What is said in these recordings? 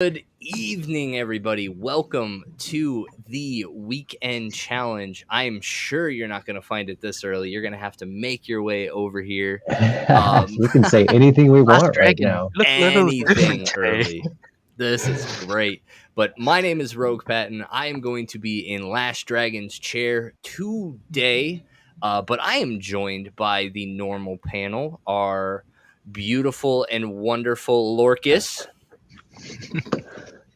Good evening, everybody. Welcome to the weekend challenge. I'm sure you're not going to find it this early. You're going to have to make your way over here. We can say anything we want right now. Anything early. This is great. But my name is Rogue Patton. I am going to be in Last Dragon's chair today. But I am joined by the normal panel, our beautiful and wonderful Lorcus.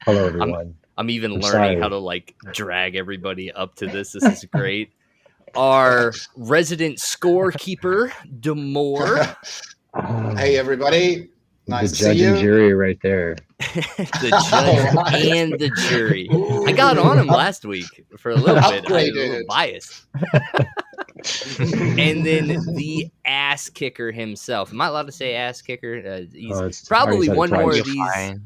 Hello, everyone. I'm even learning how to drag everybody up to this. This is great. Our resident scorekeeper, Demore. Hey, everybody. Nice the to judge see you. And jury right there. The judge and the jury. I got on him last week for a little bit. I was a little biased. And then the ass kicker himself. Am I allowed to say ass kicker? He's probably one more of these.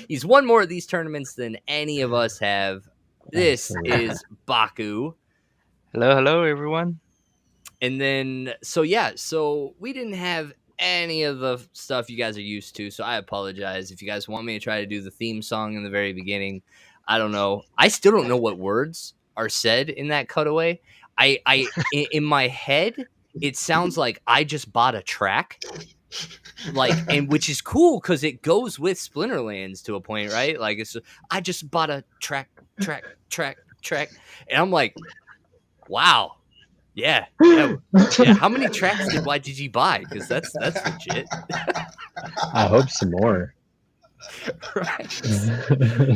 He's won more of these tournaments than any of us have. This is Baku. Hello, everyone. And then, so we didn't have any of the stuff you guys are used to, so I apologize. If you guys want me to try to do the theme song in the very beginning, I don't know. I still don't know what words are said in that cutaway. In my head, it sounds like I just bought a track. And which is cool because it goes with Splinterlands to a point, right? I just bought a track, and I'm like, wow, yeah. How many tracks did YGG buy? Because that's legit. I hope some more. Right.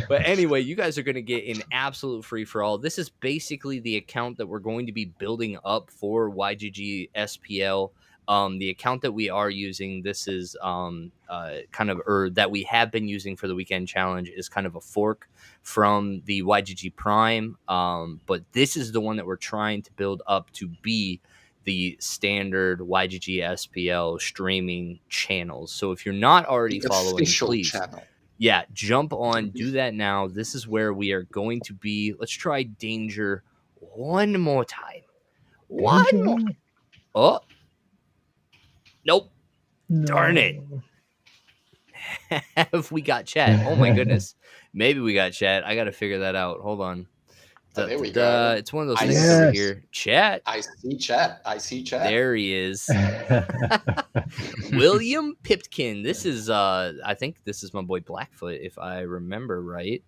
But anyway, you guys are going to get an absolute free for all. This is basically the account that we're going to be building up for YGGSPL. The account that we are using, this is that we have been using for the weekend challenge, is kind of a fork from the YGG Prime. But this is the one that we're trying to build up to be the standard YGGSPL streaming channels. So if you're not already following, please, jump on, do that now. This is where we are going to be. Let's try Danger one more time. One more. Oh. Nope. No. Darn it. Have we got chat? Oh my goodness. Maybe we got chat. I got to figure that out. Hold on. There we go. It's one of those things over here. Chat. I see chat. There he is. William Pipkin. This is I think this is my boy Blackfoot, if I remember right.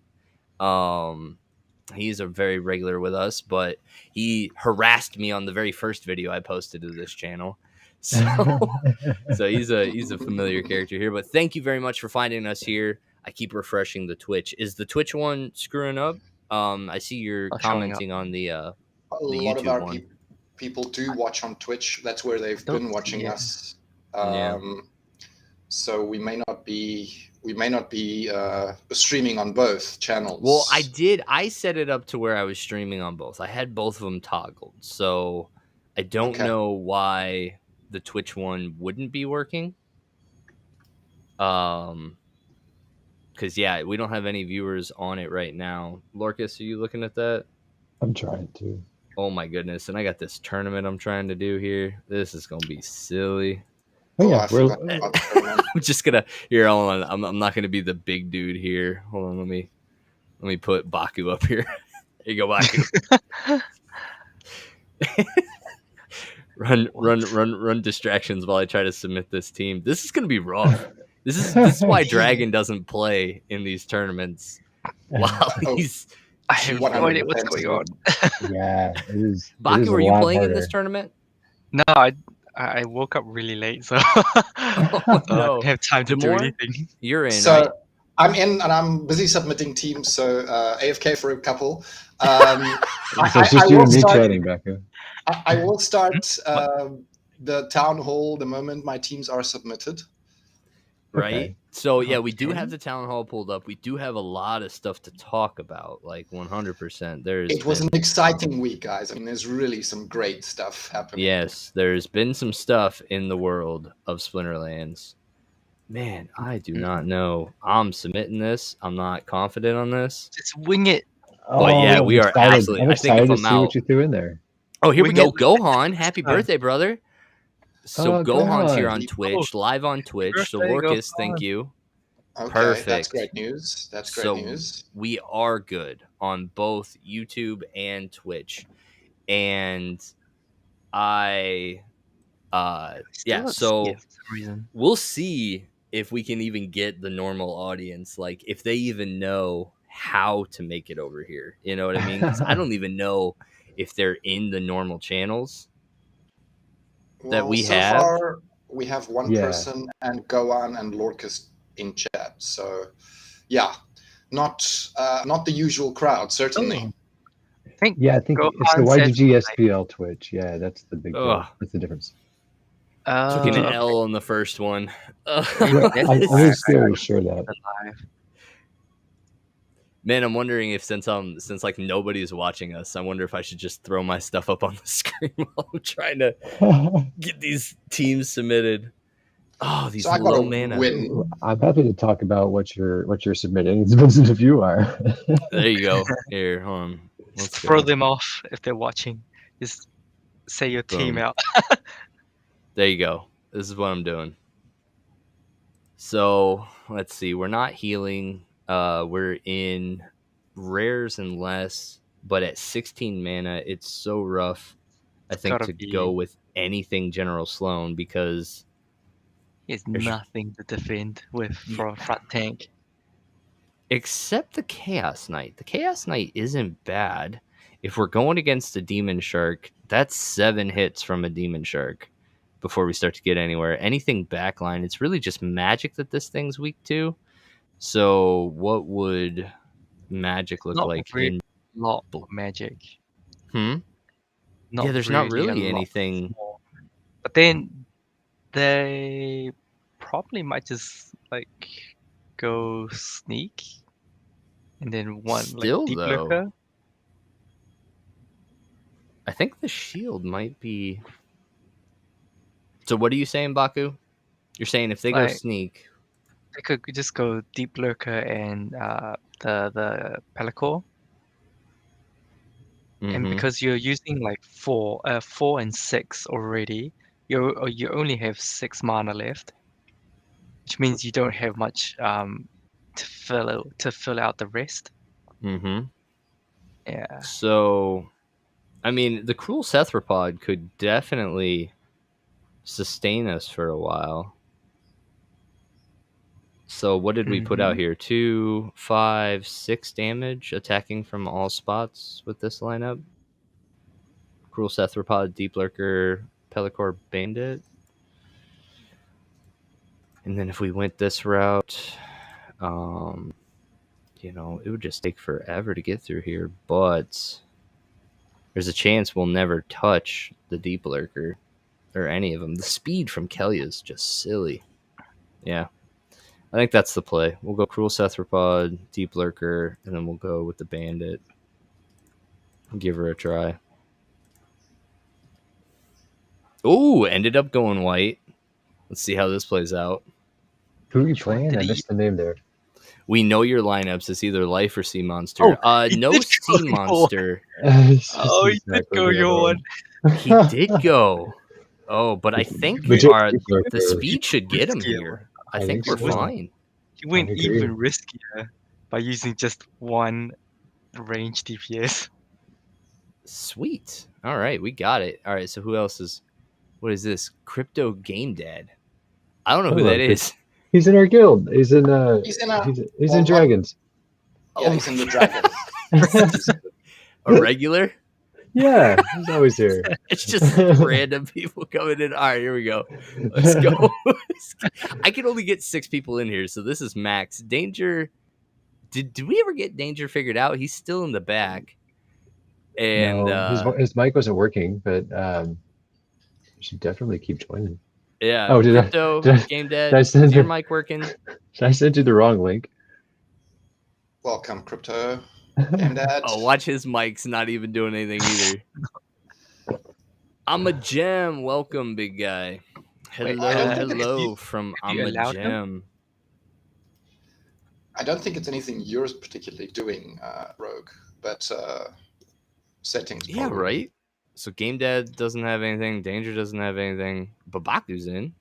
He's a very regular with us, but he harassed me on the very first video I posted to this channel. So he's a familiar character here. But thank you very much for finding us here. I keep refreshing the Twitch. Is the Twitch one screwing up? I see you're commenting on the a YouTube lot of our one. People do watch on Twitch. That's where they've been watching us. So we may not be streaming on both channels. Well, I set it up to where I was streaming on both. I had both of them toggled. So I don't know why the Twitch one wouldn't be working. Because we don't have any viewers on it right now. Lorcus, are you looking at that? I'm trying to. Oh my goodness! And I got this tournament I'm trying to do here. This is gonna be silly. Oh, yeah, I'm just gonna here. Hold on. I'm not gonna be the big dude here. Hold on. Let me put Baku up here. There you go, Baku. Run distractions while I try to submit this team. This is gonna be rough. This is why Dragon doesn't play in these tournaments. While he's I have no idea what's going on. Yeah, it is. Baku, were you playing in this tournament? No, I woke up really late, so I don't have time to do anything. You're in. So right? I'm in, and I'm busy submitting teams. So AFK for a couple. So it's just you and me chatting, Baku. I will start the town hall the moment my teams are submitted. Right. Okay. So we do have the town hall pulled up. We do have a lot of stuff to talk about, like 100%. It was an exciting week, guys. I mean, there's really some great stuff happening. Yes, there's been some stuff in the world of Splinterlands. Man, I do not know. I'm submitting this. I'm not confident on this. Just wing it. But we are absolutely. I think if I'm out, what you threw in there. Oh, here we go. Gohan, happy birthday, brother. So Gohan's here on Twitch, live on Twitch. So Lorcus, thank you. Okay, Perfect. that's great news. That's great news. We are good on both YouTube and Twitch. And I Still at so sea for some reason. we'll see if we can even get the normal audience, like if they even know how to make it over here. You know what I mean? Because I don't even know if they're in the normal channels that we so have. far, we have one person, and Goan and Lorcas in chat. So, yeah, not the usual crowd, certainly. I think Yeah, I think it's the Gohan said YGGSPL Twitch. Yeah, that's the big deal. Ugh. That's the difference. Took an okay. L on the first one. Yeah, I was fairly sure that. Live. Man, I'm wondering if since like nobody's watching us, I wonder if I should just throw my stuff up on the screen while I'm trying to get these teams submitted. Oh, these So I got low a mana. win. I'm happy to talk about what you're submitting. It depends if you are. There you go. Here, hold on. Just Let's throw go. them off if they're watching. Just say your team Boom. out. There you go. This is what I'm doing. So let's see. We're not healing. We're in rares and less, but at 16 mana, it's so rough. I think Gotta to be. go with anything General Sloan because There's There's- nothing to defend with for a front tank. except the Chaos Knight. The Chaos Knight isn't bad. If we're going against a Demon Shark, that's 7 hits from a Demon Shark before we start to get anywhere. Anything backline, it's really just magic that this thing's weak to. So what would magic look Not like really in a lot of magic. Yeah, there's not really a lot anything. more. But then they probably might just like go sneak and then one Still, like deep though, lurker. I think the shield might be. So what are you saying, Baku? You're saying if they go Like sneak, they could just go deep lurker and the Pelacor. And mhm. because you're using like 4 and 6 already, you only have 6 mana left, which means you don't have much to fill out the rest. Mhm. Yeah. So, I mean, the Cruel Cethropod could definitely sustain us for a while. So, what did we put out here? 2, 5, 6 damage attacking from all spots with this lineup. Cruel Cethropod, Deep Lurker, Pelacor, Bandit. And then if we went this route, you know, it would just take forever to get through here. But there's a chance we'll never touch the Deep Lurker or any of them. The speed from Kelly is just silly. Yeah. I think that's the play. We'll go Cruel Cethropod, Deep Lurker, and then we'll go with the Bandit. Give her a try. Ooh, ended up going white. Let's see how this plays out. Who are you playing? I missed the name there. We know your lineups. It's either Life or Sea Monster. No Sea Monster. Oh, he did go your one. He did go. Oh, but I think the speed should get him here. I think we're fine. He went even riskier by using just one range DPS. Sweet. All right, we got it. All right, so who else is? What is this? Crypto Game Dad. I don't know who that is. He's in our guild. He's in Dragons. Yeah, he's in the Dragons. A regular? Yeah, he's always here. It's just random people coming in. All right, here we go. Let's go. I can only get 6 people in here, so this is max. Danger. Did we ever get Danger figured out? He's still in the back. And no, his mic wasn't working, but you should definitely keep joining. Yeah. Oh, Crypto, Game Dad, is your mic working? Should I send you the wrong link? Welcome, Crypto. Game Dad. Oh, watch his mic's not even doing anything either. I'm a gem. Welcome, big guy. Hello from I'm a gem. I don't think it's anything you're particularly doing, Rogue, but settings. Yeah, probably. right. So Game Dad doesn't have anything. Danger doesn't have anything. Babaku's in.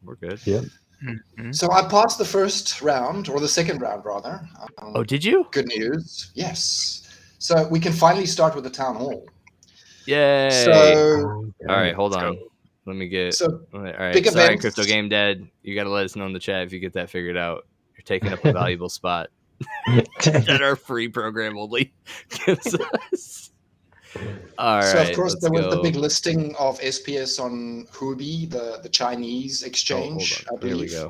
We're good. Yep. Mhm. So I passed the first round, or the second round rather. Oh, did you? Good news. Yes. So we can finally start with the town hall. Yay! So All right, hold Let's on. go. Let me get. So All right, big sorry, events. Crypto Game Dad. You got to let us know in the chat if you get that figured out. You're taking up a valuable spot that our free program only gives us. All So of right, course let's there was the go. big listing of SPS on Huobi, the Chinese Oh, hold exchange, on. I believe. Here we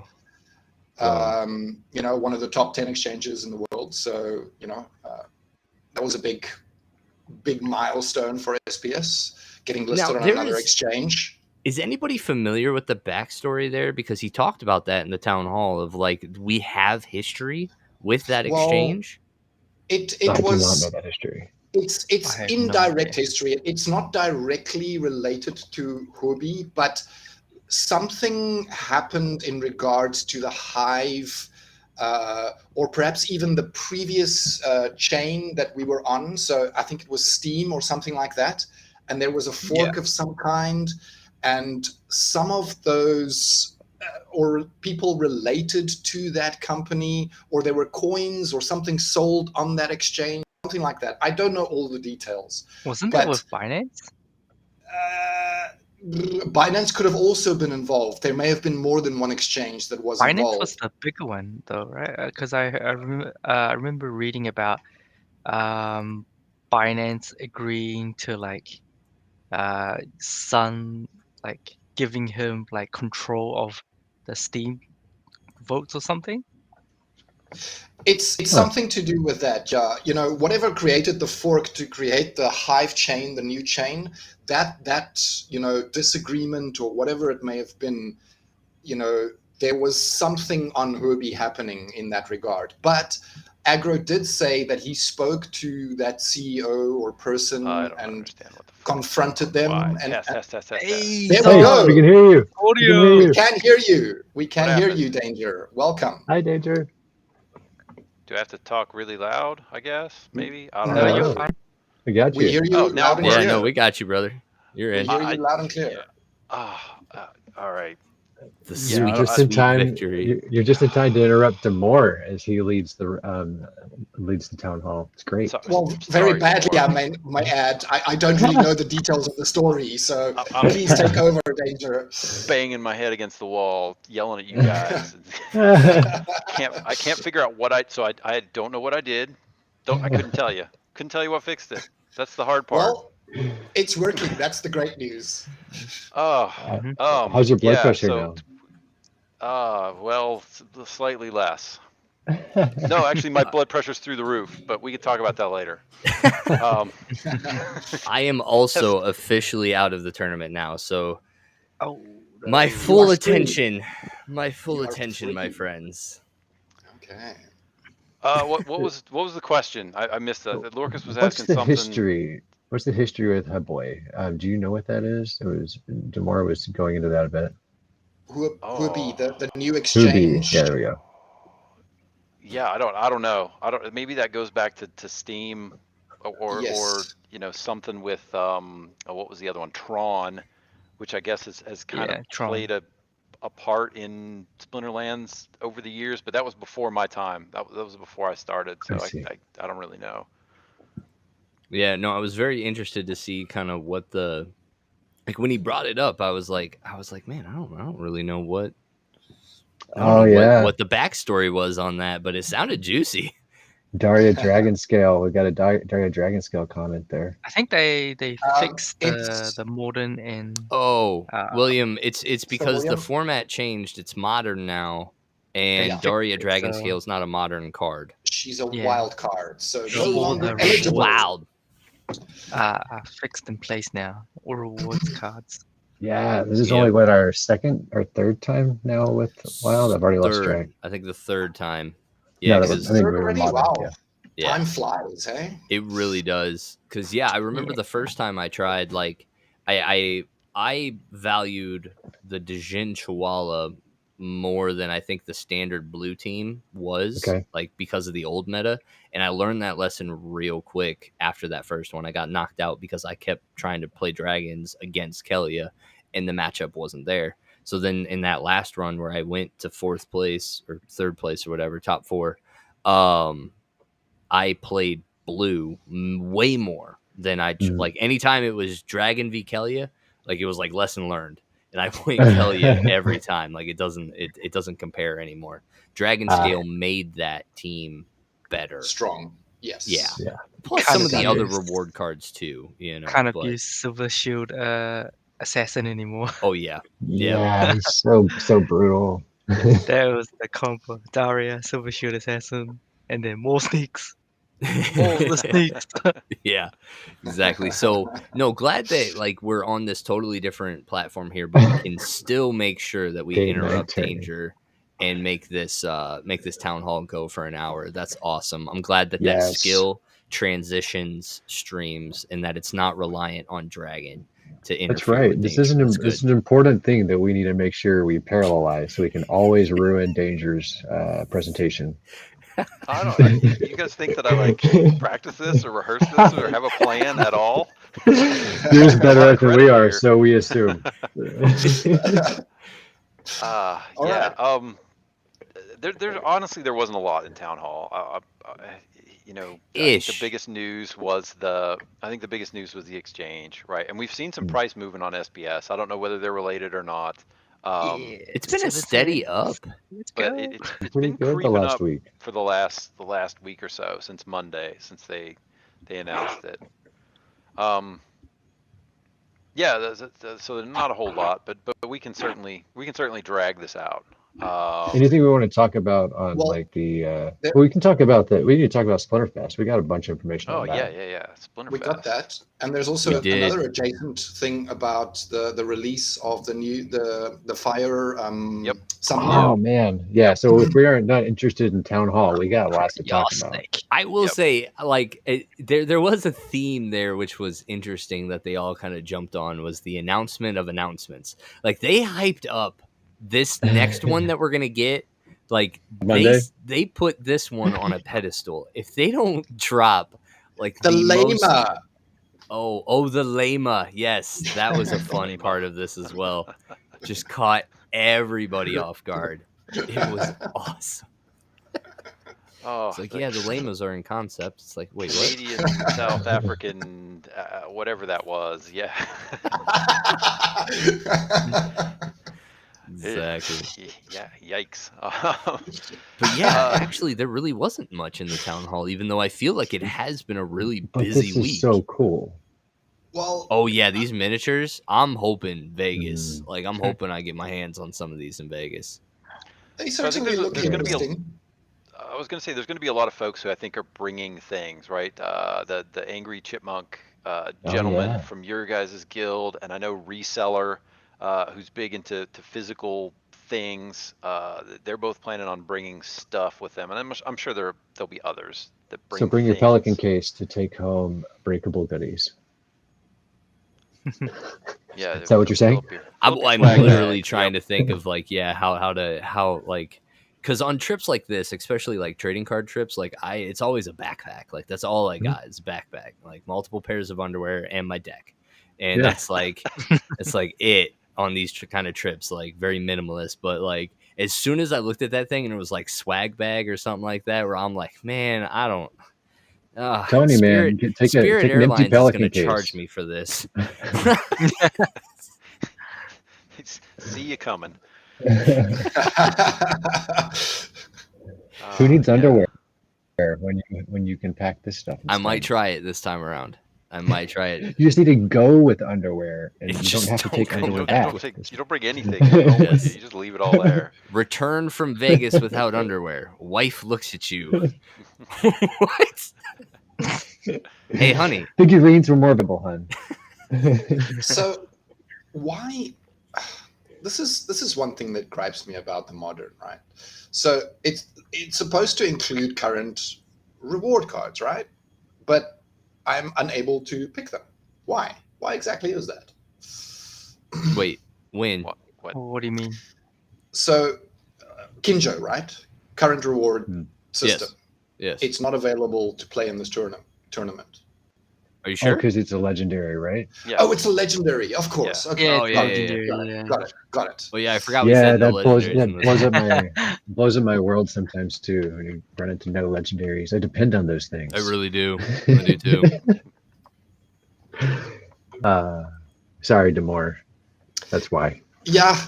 go. You know, one of the top 10 exchanges in the world. So, you know, that was a big milestone for SPS, getting listed Now, on another exchange. Is anybody familiar with the backstory there? Because he talked about that in the town hall of like, we have history with that Well, exchange. It I do not know was that history. it's I have no indirect idea. history. It's not directly related to Huobi, but something happened in regards to the Hive, or perhaps even the previous chain that we were on. So I think it was Steam or something like that. And there was a fork of some kind. And some of those or people related to that company, or there were coins or something sold on that exchange, something like that. I don't know all the details. Wasn't But that with Binance? Binance could have also been involved. There may have been more than one exchange that was Binance involved. was the bigger one, though, right? Because I remember reading about Binance agreeing to like Sun like giving him like control of the Steam votes or something. It's something to do with that. You know, whatever created the fork to create the Hive chain, the new chain, that you know, disagreement or whatever it may have been, you know, there was something on Huobi happening in that regard. But Agro did say that he spoke to that CEO or person I don't and understand what the fuck. confronted them. Why? And Test. Hey, there we Hey, go. we can hear you. We can hear audio. you. We can hear you. We can What hear happened? you, Danger. Welcome. Hi, Danger. Do I have to talk really loud? I guess maybe. I don't No, know. you're Oh, fine. I got We you. hear you Oh, now loud and it Yeah, clear. no, we got you, brother. You're We in. hear you loud and clear. Yeah. All right. The Yeah, sweet, Just in sweet time. victory. You're just in time to interrupt Demore as he leads the town hall. It's great. So, Well, sorry, very badly, Demore. I might add. I don't really know the details of the story, so I'm please take over, Danger. banging my head against the wall, yelling at you guys. I can't figure out what I don't know what I did. I couldn't tell you. Couldn't tell you what fixed it. That's the hard part. Well, it's working. That's the great news. Oh, How's your blood yeah. pressure So, well, slightly less. No, actually, my blood pressure's through the roof, but we could talk about that later. I am also officially out of the tournament now, so Oh, my no. full are free. attention, my free. friends. Okay. What was the question? I missed that. Lorcas was What's asking the something. history? What's the history with Hubboy? Do you know what that is? It was Demore was going into that a bit. Huobi, the new Huobi. exchange. Yeah, there we go. Yeah, I don't know. Maybe that goes back to Steam, or Yes. you know, something with what was the other one? Tron, which I guess has kind Yeah, of Tron. played a part in Splinterlands over the years, but that was before my time. That was before I started, so I see. I don't really know. Yeah, no, I was very interested to see kind of what the like when he brought it up. I was like, man, I don't really know what. I don't know yeah. what the backstory was on that, but it sounded juicy. Daria Dragonscale. We got a Daria Dragonscale comment there. I think they fixed it's- the modern and Oh, William, it's because the William? format changed. It's modern now, and Yeah. Daria fixed it, so- Dragonscale is not a modern card. She's a Yeah. wild card, so So no all longer the eligible. Wild. are fixed in place now. All rewards cards. Yeah, this is Yep. only what our second or third time now with Wild. I've already lost track. I think the third time. Yeah, No, I because think we were Already? modern. Wow. Yeah. Time flies, hey? it really does. Because I remember the first time I tried. Like, I valued the Dijin Chihuahua more than I think the standard blue team was. Okay. Like because of the old meta, and I learned that lesson real quick after that first one. I got knocked out because I kept trying to play dragons against Kelia, and the matchup wasn't there. So then in that last run where I went to 4th place or 3rd place or whatever, top 4, I played blue way more than like anytime it was Dragon v Kelia, like it was like lesson learned. And I played Kelia every time. Like it doesn't compare anymore. Dragon Scale made that team better. Strong. Yes. Yeah. Plus some of the other reward cards too, you know. Can't abuse Silver Shield Assassin anymore. Oh yeah. Yeah, he's so brutal. That was the combo. Daria, Silver Shield Assassin, and then more sneaks. All the sneaks. Yeah, exactly. So no, glad that like we're on this totally different platform here, but we can still make sure that we interrupt Danger and make this town hall go for an hour. That's awesome. I'm glad that that skill transitions streams and that it's not reliant on Dragon to interfere. That's right. This is an important thing that we need to make sure we parallelize so we can always ruin Danger's presentation. I don't. You guys think that I like practice this or rehearse this or have a plan at all? You're just better at it than we are, so we assume. There's honestly there wasn't a lot in Town Hall. The biggest news was the exchange, right? And we've seen some price movement on SBS. I don't know whether they're related or not. It's been a steady up, but it's been creeping up for the last week or so, since Monday, since they announced it. So not a whole lot, but we can certainly drag this out. Anything we want to talk about on we can talk about that. We need to talk about Splinterfest. We got a bunch of information on that. Yeah. Splinterfest. We got that, and there's also another adjacent thing about the release of the fire. Oh man, yeah. So if we are not interested in Town Hall, we got lots to talk about. I will say, there was a theme there which was interesting that they all kind of jumped on, was the announcement of announcements. Like they hyped up this next one that we're gonna get. Like they put this one on a pedestal. If they don't drop like the Lama. The Lama. Yes, that was a fun part of this as well. Just caught everybody off guard. It was awesome. It's like, the Lamas are in concept. It's like, wait, what? Canadian, South African, whatever that was. Yeah. Exactly. Yeah. Yikes. But actually, there really wasn't much in the town hall, even though I feel like it has been a really busy week. This is so cool. Well, these miniatures. I'm hoping Vegas. Like, I'm hoping I get my hands on some of these in Vegas. They certainly look interesting. I was going to say there's going to be a lot of folks who I think are bringing things, right? The angry chipmunk gentleman from your guys' guild, and I know Reseller, who's big into physical things. They're both planning on bringing stuff with them, and I'm sure there'll be others that bring. So bring your Pelican case to take home breakable goodies. Yeah, is that what you're saying? I'm literally trying to think of because on trips like this, especially like trading card trips, like it's always a backpack. Like that's all I got is a backpack, like multiple pairs of underwear and my deck, and that's like it's like it on these kind of trips, like very minimalist. But like as soon as I looked at that thing and it was like swag bag or something like that, where I'm like, man, I don't. Telling you, man, take an empty Pelican case. Charge me for this. See you coming. Who needs underwear when you can pack this stuff? I might try it this time around. I might try it. You just need to go with underwear, and you don't have to take underwear back. You don't bring anything. You just leave it all there. Return from Vegas without underwear. Wife looks at you. What? Hey, honey. Figurines were more biblical, hun. So, why? This is one thing that gripes me about the modern, right? So it's supposed to include current reward cards, right? But I'm unable to pick them. Why? Why exactly is that? Wait, when? What do you mean? So, Kinjo, right? Current reward system. Yes. It's not available to play in this tournament. Are you Oh, sure? because it's a legendary, right? Yeah. Oh, it's a legendary, of course. Yeah. Okay. Yeah, Oh, it's yeah, legendary. Got it. Yeah. Got it. Got it. Well, yeah, I forgot we Yeah, said no that blows legendaries. in that this. blows up my world sometimes too. When you run into no legendaries, I depend on those things. I really do. I do too. Sorry, Demore. That's why. Yeah.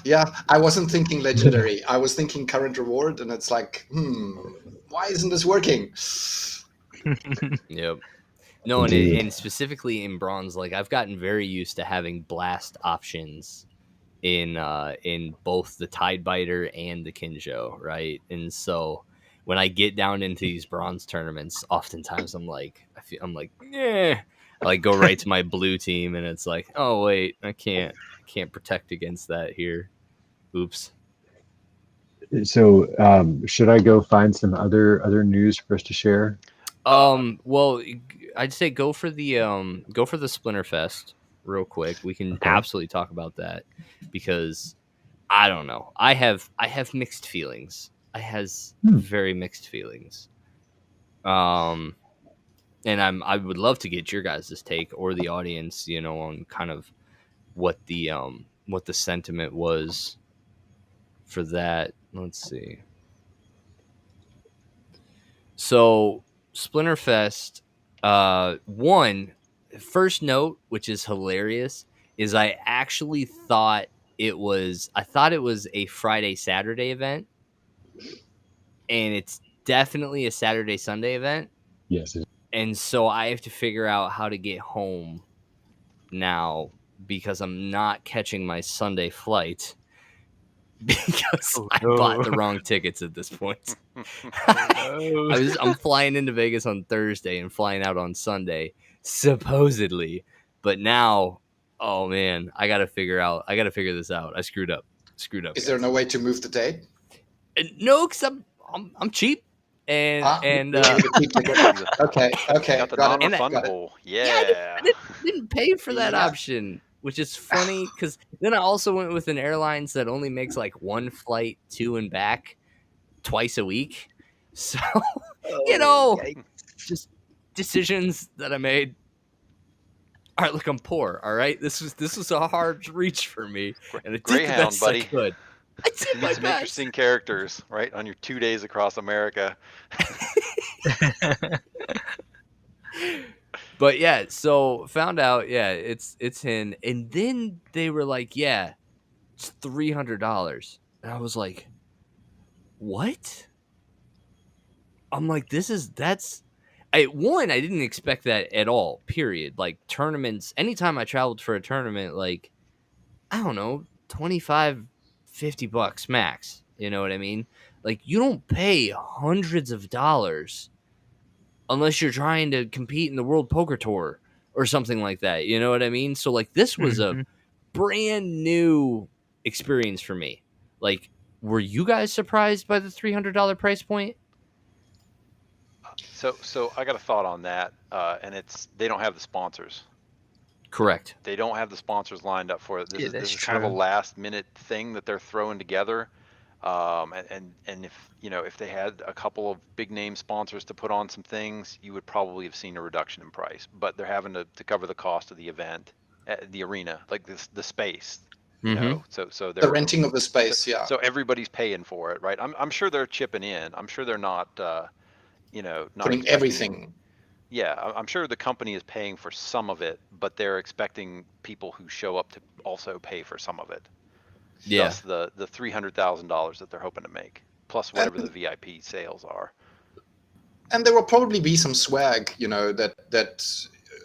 I wasn't thinking legendary. I was thinking current reward, and it's like, why isn't this working? Yep. No, Indeed. and specifically in bronze, like I've gotten very used to having blast options in both the Tidebiter and the Kinjo, right? And so when I get down into these bronze tournaments, oftentimes I'm like, yeah, I like go right to my blue team, and it's like, oh wait, I can't protect against that here. Oops. So, should I go find some other news for us to share? Well, I'd say go for the Splinterfest real quick. We can Okay. absolutely talk about that because I don't know. I have mixed feelings. I has very mixed feelings. And I would love to get your guys' take or the audience, on kind of what the sentiment was for that. Let's see. So Splinterfest, first note, which is hilarious, is I actually thought it was a Friday Saturday event, and it's definitely a Saturday Sunday event. Yes. And so I have to figure out how to get home now because I'm not catching my Sunday flight because I bought the wrong tickets at this point. I'm flying into Vegas on Thursday and flying out on Sunday, supposedly. But now, oh man, I gotta figure this out. I screwed up. Is guys. there no way to move the date? No, because I'm cheap. Okay. Got the it. non-refundable. I didn't pay for that option, which is funny because then I also went with an airlines that only makes like one flight to and back twice a week. So, just decisions that I made. All right, look, I'm poor. All right, this was a hard reach for me, and I did the best buddy. I could. I did my some best. Interesting characters, right, on your 2 days across America. But yeah, so found out, it's in, and then they were like, yeah, it's $300, and I was like, what? I'm like, I didn't expect that at all, period. Like tournaments, anytime I traveled for a tournament, like, I don't know, $25-$50 max. You know what I mean? Like, you don't pay hundreds of dollars unless you're trying to compete in the World Poker Tour or something like that. You know what I mean? So like, this was a brand new experience for me. Like, were you guys surprised by the $300 price point? So I got a thought on that, and they don't have the sponsors. Correct. They don't have the sponsors lined up for it. This is kind of a last minute thing that they're throwing together. And if they had a couple of big name sponsors to put on some things, you would probably have seen a reduction in price. But they're having to cover the cost of the event, the arena, like the space. So they're the renting of the space. So everybody's paying for it, right? I'm sure they're chipping in. I'm sure they're not not putting everything. Yeah, I'm sure the company is paying for some of it, but they're expecting people who show up to also pay for some of it. Yeah. Thus the $300,000 that they're hoping to make, plus whatever the VIP sales are. And there will probably be some swag, that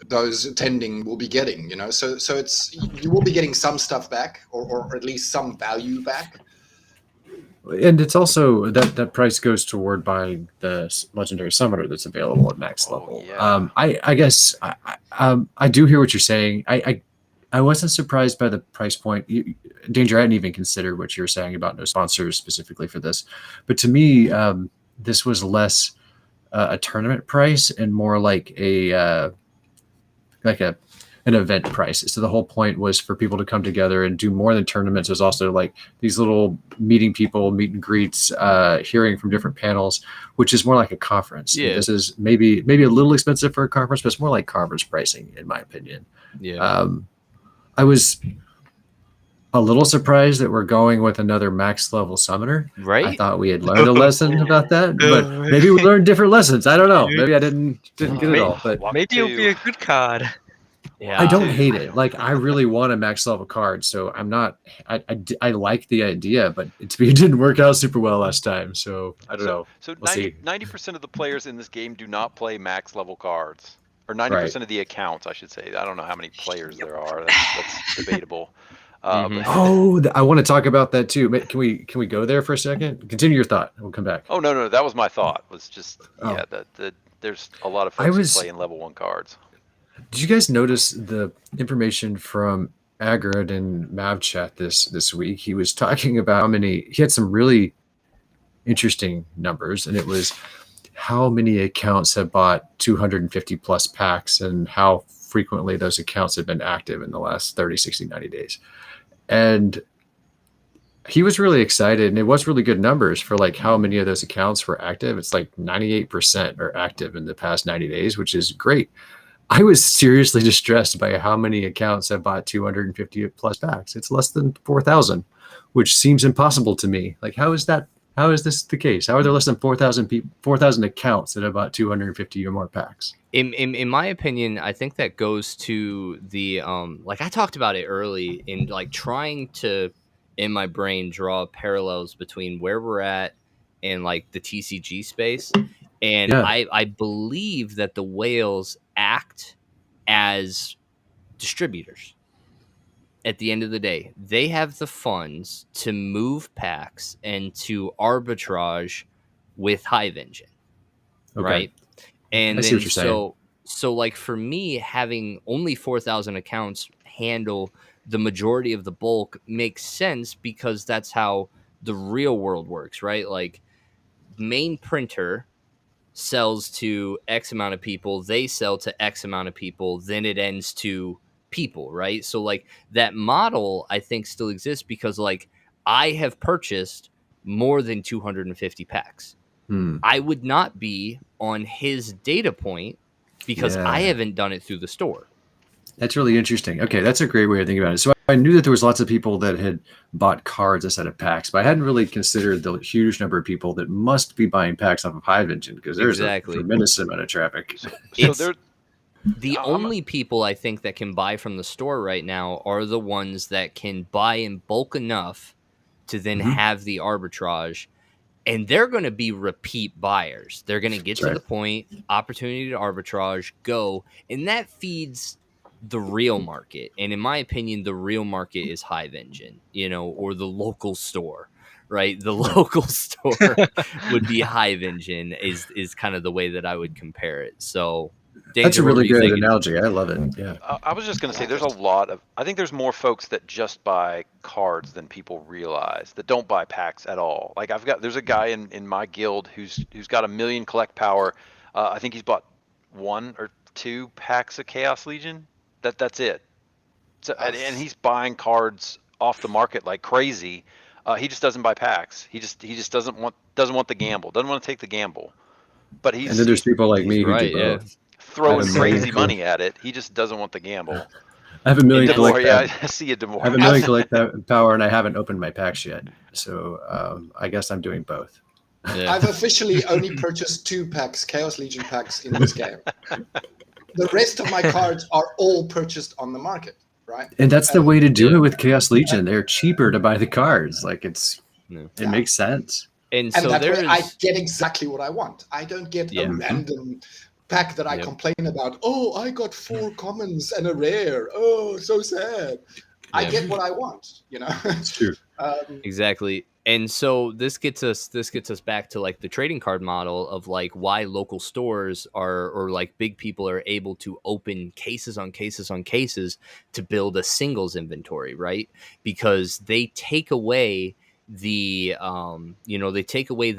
those attending will be getting, So it's you will be getting some stuff back, or at least some value back. And it's also that price goes toward buying the legendary summoner that's available at max level. Yeah. I guess I do hear what you're saying. I wasn't surprised by the price point. Danger, I hadn't even considered what you were saying about no sponsors specifically for this, but to me, this was less a tournament price and more like a an event price. So the whole point was for people to come together and do more than tournaments. There's also like these little meeting people, meet and greets, hearing from different panels, which is more like a conference. Yeah. This is maybe a little expensive for a conference, but it's more like conference pricing, in my opinion. Yeah. I was a little surprised that we're going with another max level summoner. Right? I thought we had learned a lesson about that, but maybe we learned different lessons. I don't know. Maybe I didn't get it all, but Maybe it'll be a good card. Yeah. I don't hate it. Like, I really want a max level card, so I'm not. I like the idea, but it didn't work out super well last time. So I don't know. So We'll see. 90% of the players in this game do not play max level cards, or 90% of the accounts, I should say. I don't know how many players there are. That's debatable. I want to talk about that too. Can we go there for a second? Continue your thought. We'll come back. Oh no, that was my thought. Was just that there's a lot of folks who play in level 1 cards. Did you guys notice the information from Agrid and Mavchat this week? He was talking about he had some really interesting numbers, and it was how many accounts have bought 250 plus packs and how frequently those accounts have been active in the last 30, 60, 90 days. And he was really excited, and it was really good numbers for like how many of those accounts were active. It's like 98% are active in the past 90 days, which is great. I was seriously distressed by how many accounts have bought 250 plus packs. It's less than 4,000, which seems impossible to me. Like, how is that? How is this the case? How are there less than 4,000 accounts that have bought 250 or more packs? In my opinion, I think that goes to the like I talked about it early in like trying to in my brain draw parallels between where we're at and like the TCG space. And I believe that the whales act as distributors. At the end of the day, they have the funds to move packs and to arbitrage with Hive Engine, right? And I see then what you're so like for me, having only 4,000 accounts handle the majority of the bulk makes sense because that's how the real world works, right? Like main printer sells to X amount of people, they sell to X amount of people, then it ends to people, right? So like that model I think still exists because like I have purchased more than 250 packs. I would not be on his data point because I haven't done it through the store. That's really interesting. Okay, that's a great way of thinking about it. So I knew that there was lots of people that had bought cards instead of packs, but I hadn't really considered the huge number of people that must be buying packs off of Hive Engine because there's a tremendous amount of traffic. So the only people I think that can buy from the store right now are the ones that can buy in bulk enough to then have the arbitrage. And they're going to be repeat buyers. They're going to get to the point, opportunity to arbitrage, go. And that feeds the real market. And in my opinion, the real market is Hive Engine, or the local store, right? The local store would be Hive Engine is kind of the way that I would compare it. So Danger, that's a really good analogy. I love it. Yeah. I was just going to say I think there's more folks that just buy cards than people realize that don't buy packs at all. Like there's a guy in my guild who's got 1 million collect power. I think he's bought 1 or 2 packs of Chaos Legion. That's it. So, and he's buying cards off the market like crazy. He just doesn't buy packs. He just doesn't want the gamble. Doesn't want to take the gamble. But and then there's people like me who do both. Throwing crazy money at it. He just doesn't want the gamble. I have 1 million collect power. I see you, Demore. I have 1 million collect power, and I haven't opened my packs yet. So I guess I'm doing both. Yeah. I've officially only purchased 2 packs, Chaos Legion packs, in this game. The rest of my cards are all purchased on the market, right? And that's the way to do it with Chaos Legion. They're cheaper to buy the cards. Like it makes sense. And so that's where I get exactly what I want. I don't get a random pack that I complain about. Oh, I got 4 commons and a rare. Oh, so sad. I get what I want, It's true. Exactly. And so this gets us back to like the trading card model of like why local stores or like big people are able to open cases on cases on cases to build a singles inventory, right? Because they take away the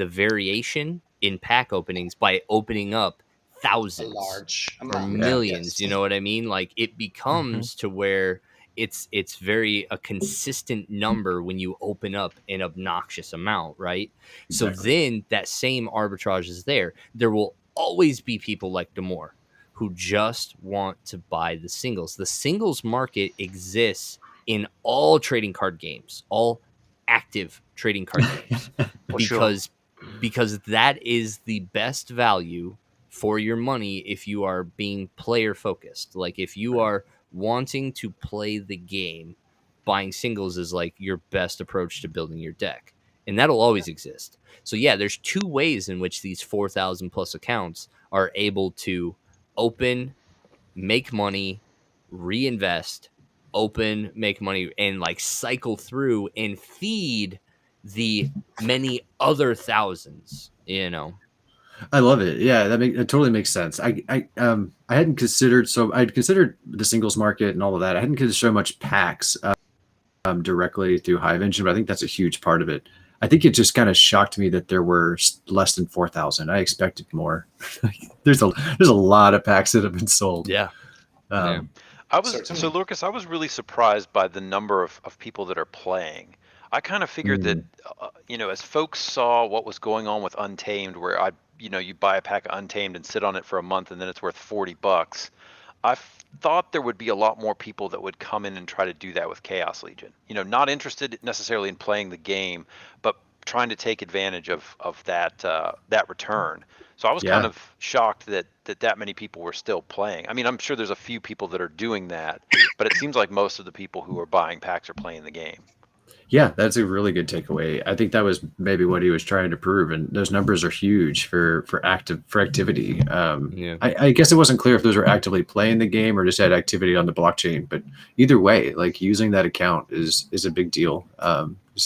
variation in pack openings by opening up thousands large or amount. millions. Yes. You know what I mean? Like it becomes to where it's very a consistent number when you open up an obnoxious amount, right? So then that same arbitrage is there. There will always be people like Demore who just want to buy the singles. The singles market exists in all trading card games, all active trading card games, because that is the best value for your money if you are being player focused. Like if you are wanting to play the game, buying singles is like your best approach to building your deck. And that'll always exist. So yeah, there's two ways in which these 4,000 plus accounts are able to open, make money, reinvest, open, make money, and like cycle through and feed the many other thousands, you know. I love it. Yeah, it totally makes sense. I hadn't considered, so I'd considered the singles market and all of that. I hadn't considered so much packs directly through Hive Engine, but I think that's a huge part of it. I think it just kind of shocked me that there were less than 4,000. I expected more. there's a lot of packs that have been sold. Yeah. So Lucas, I was really surprised by the number of people that are playing. I kind of figured that, as folks saw what was going on with Untamed, where you buy a pack of Untamed and sit on it for a month and then it's worth $40. I thought there would be a lot more people that would come in and try to do that with Chaos Legion. Not interested necessarily in playing the game, but trying to take advantage of that return. So I was kind of shocked that many people were still playing. I mean, I'm sure there's a few people that are doing that, but it seems like most of the people who are buying packs are playing the game. Yeah, that's a really good takeaway. I think that was maybe what he was trying to prove, and those numbers are huge for activity. I guess it wasn't clear if those were actively playing the game or just had activity on the blockchain, but either way, like using that account is a big deal.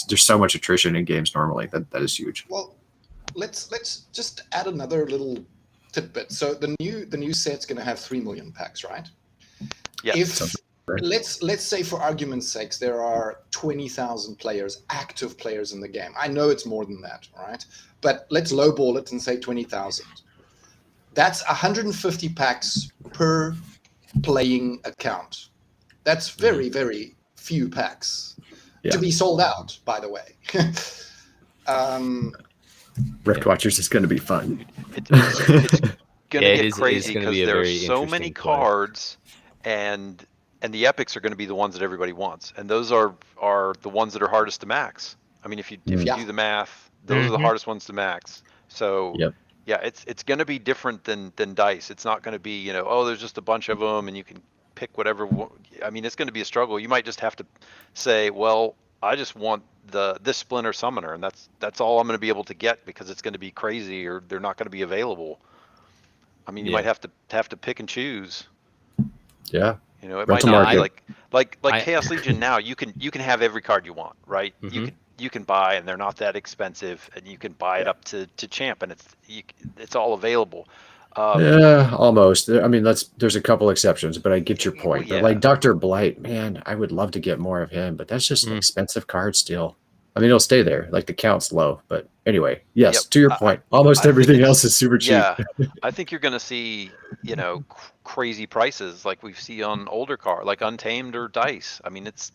There's so much attrition in games normally that is huge. Well, let's just add another little tidbit. So the new set's going to have 3 million packs, right? Yeah. Let's say, for argument's sake, there are 20,000 players, active players in the game. I know it's more than that, right? But let's lowball it and say 20,000. That's 150 packs per playing account. That's very, very few packs to be sold out, by the way. Rift Watchers is going to be fun. It's going to get crazy because there's so many cards, and the epics are going to be the ones that everybody wants, and those are the ones that are hardest to max. I mean, if you do the math, those are the hardest ones to max. So it's going to be different than dice. It's not going to be there's just a bunch of them and you can pick whatever. I mean, it's going to be a struggle. You might just have to say, well, I just want this Splinter Summoner, and that's all I'm going to be able to get because it's going to be crazy or they're not going to be available. I mean, you might have to pick and choose. Yeah. It might not be like Chaos Legion now. You can have every card you want, right? Mm-hmm. You can buy, and they're not that expensive, and you can buy it up to champ, and it's all available. Yeah, almost. I mean, there's a couple exceptions, but I get your point. But like Dr. Blight, man, I would love to get more of him, but that's just an expensive card still. I mean, it'll stay there. Like the count's low, but anyway, yes. To your point, almost everything else is super cheap. Yeah, I think you're going to see, crazy prices like we see on older cards, like Untamed or Dice. I mean, it's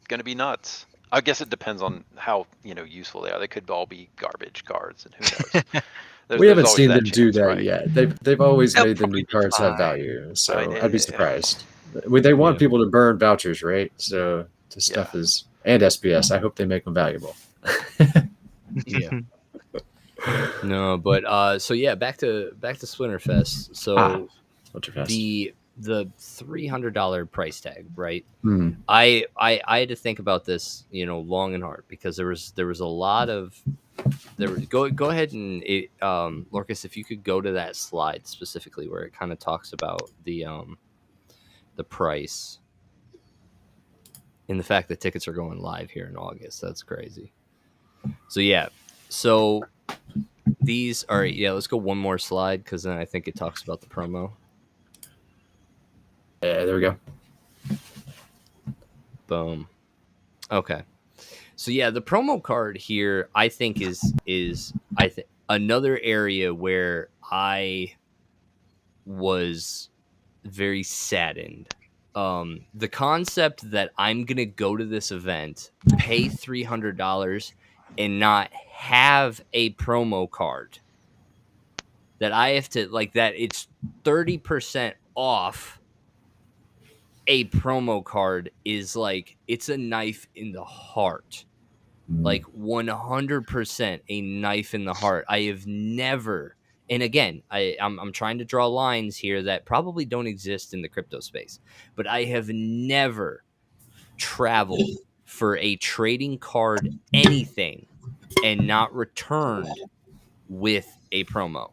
going to be nuts. I guess it depends on how useful they are. They could all be garbage cards, and who knows. We haven't seen them do that yet. They've always made the new cards have value, so I'd be surprised. They want people to burn vouchers, right? So the stuff is. And SPS. I hope they make them valuable. No, but so yeah, back to Splinterfest. So Splinterfest. The $300 price tag, right? I had to think about this, long and hard because there was a lot of go ahead and Lorcas, if you could go to that slide specifically where it kind of talks about the price. And the fact that tickets are going live here in August, that's crazy. So these all right. Yeah, let's go one more slide because then I think it talks about the promo. Yeah, there we go. Boom. Okay. So yeah, the promo card here I think is another area where I was very saddened. The concept that I'm gonna go to this event, pay $300, and not have a promo card, that I have to like that it's 30% off a promo card, is like, it's a knife in the heart. Like 100% a knife in the heart. I have never, and again, I'm trying to draw lines here that probably don't exist in the crypto space, but I have never traveled for a trading card anything and not returned with a promo.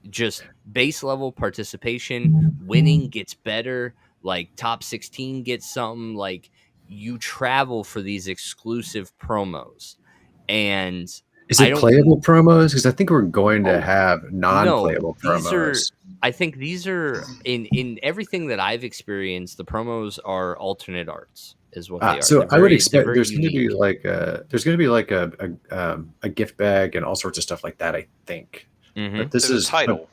Just base level participation, winning gets better, like top 16 gets something, like you travel for these exclusive promos. And Is I it don't playable promos? Because I think we're going to have no, non-playable these are, promos. I think these are in everyththing that I've experienced, the promos are alternate arts is what they are. So I would expect very there's going to be unique. like a gift bag and all sorts of stuff like that, I think. But this There's is a title,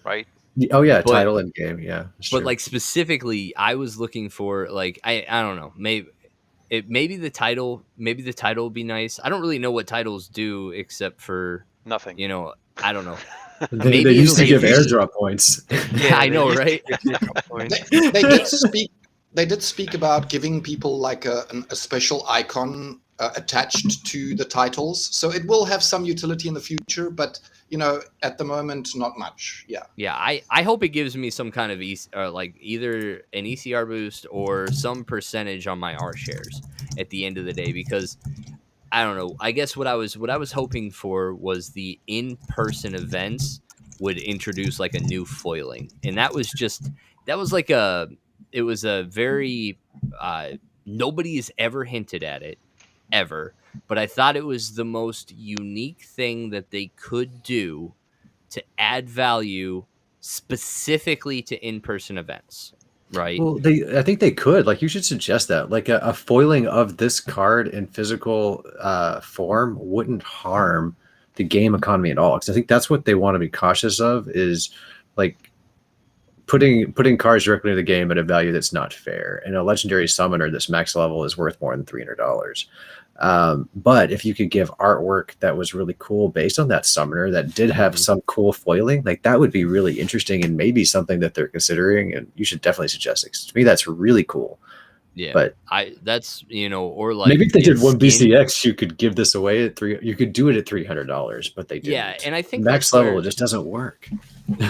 right? Oh yeah, But- title and game. Yeah, that's But true. like specifically, I was looking for like I don't know, maybe the title will be nice. I don't really know what titles do except for, Nothing. you know, I don't know. They maybe used to it'll give be- airdrop points. Yeah, I they know, used to right? give airdrop points. They did speak. They did speak about giving people like a special icon attached to the titles, so it will have some utility in the future. But at the moment, not much. Yeah. Yeah, I hope it gives me some kind of like either an ECR boost or some percentage on my R shares at the end of the day, because I don't know. I guess what I was hoping for was the in-person events would introduce like a new foiling, and that was like it was a very nobody has ever hinted at it ever, but I thought it was the most unique thing that they could do to add value specifically to in-person events, right? Well, I think they could. Like, you should suggest that. Like, a foiling of this card in physical form wouldn't harm the game economy at all. Because I think that's what they want to be cautious of, is like putting cards directly into the game at a value that's not fair. And a legendary summoner this max level is worth more than $300. But if you could give artwork that was really cool based on that summoner that did have some cool foiling, like that would be really interesting and maybe something that they're considering. And you should definitely suggest it. 'Cause to me, that's really cool. Yeah, But that's or like maybe if they did one skin- BCX, you could give this away at you could do it at $300, but they didn't. Yeah, and I think max that's level where- it just doesn't work.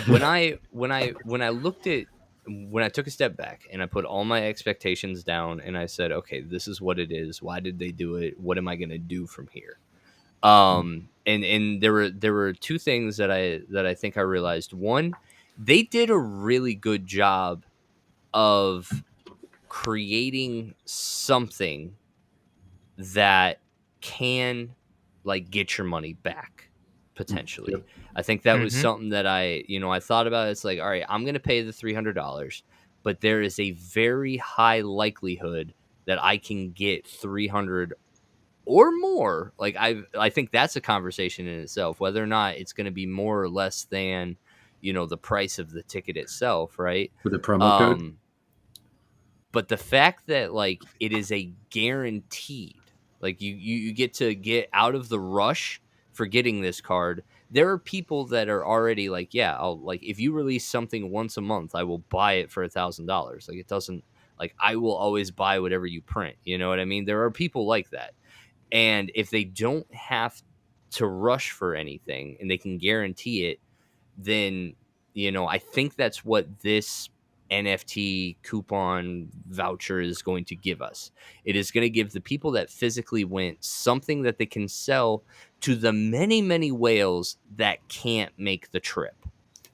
when I looked at, when I took a step back and I put all my expectations down and I said, okay, this is what it is. Why did they do it? What am I going to do from here? And there were two things that I think I realized. One, they did a really good job of creating something that can like get your money back potentially. Yep. I think that was Mhm. something that I thought about. It's like, all right, I'm going to pay the $300, but there is a very high likelihood that I can get 300 or more. Like I think that's a conversation in itself, whether or not it's going to be more or less than, the price of the ticket itself, right? With a promo code? But the fact that like it is a guaranteed, like you get to get out of the rush for getting this card. There are people that are already like, yeah, I'll, like, if you release something once a month, I will buy it for $1,000. Like, it doesn't, like, I will always buy whatever you print. You know what I mean? There are people like that. And if they don't have to rush for anything and they can guarantee it, then, I think that's what this NFT coupon voucher is going to give us. It is going to give the people that physically went something that they can sell to the many, many whales that can't make the trip.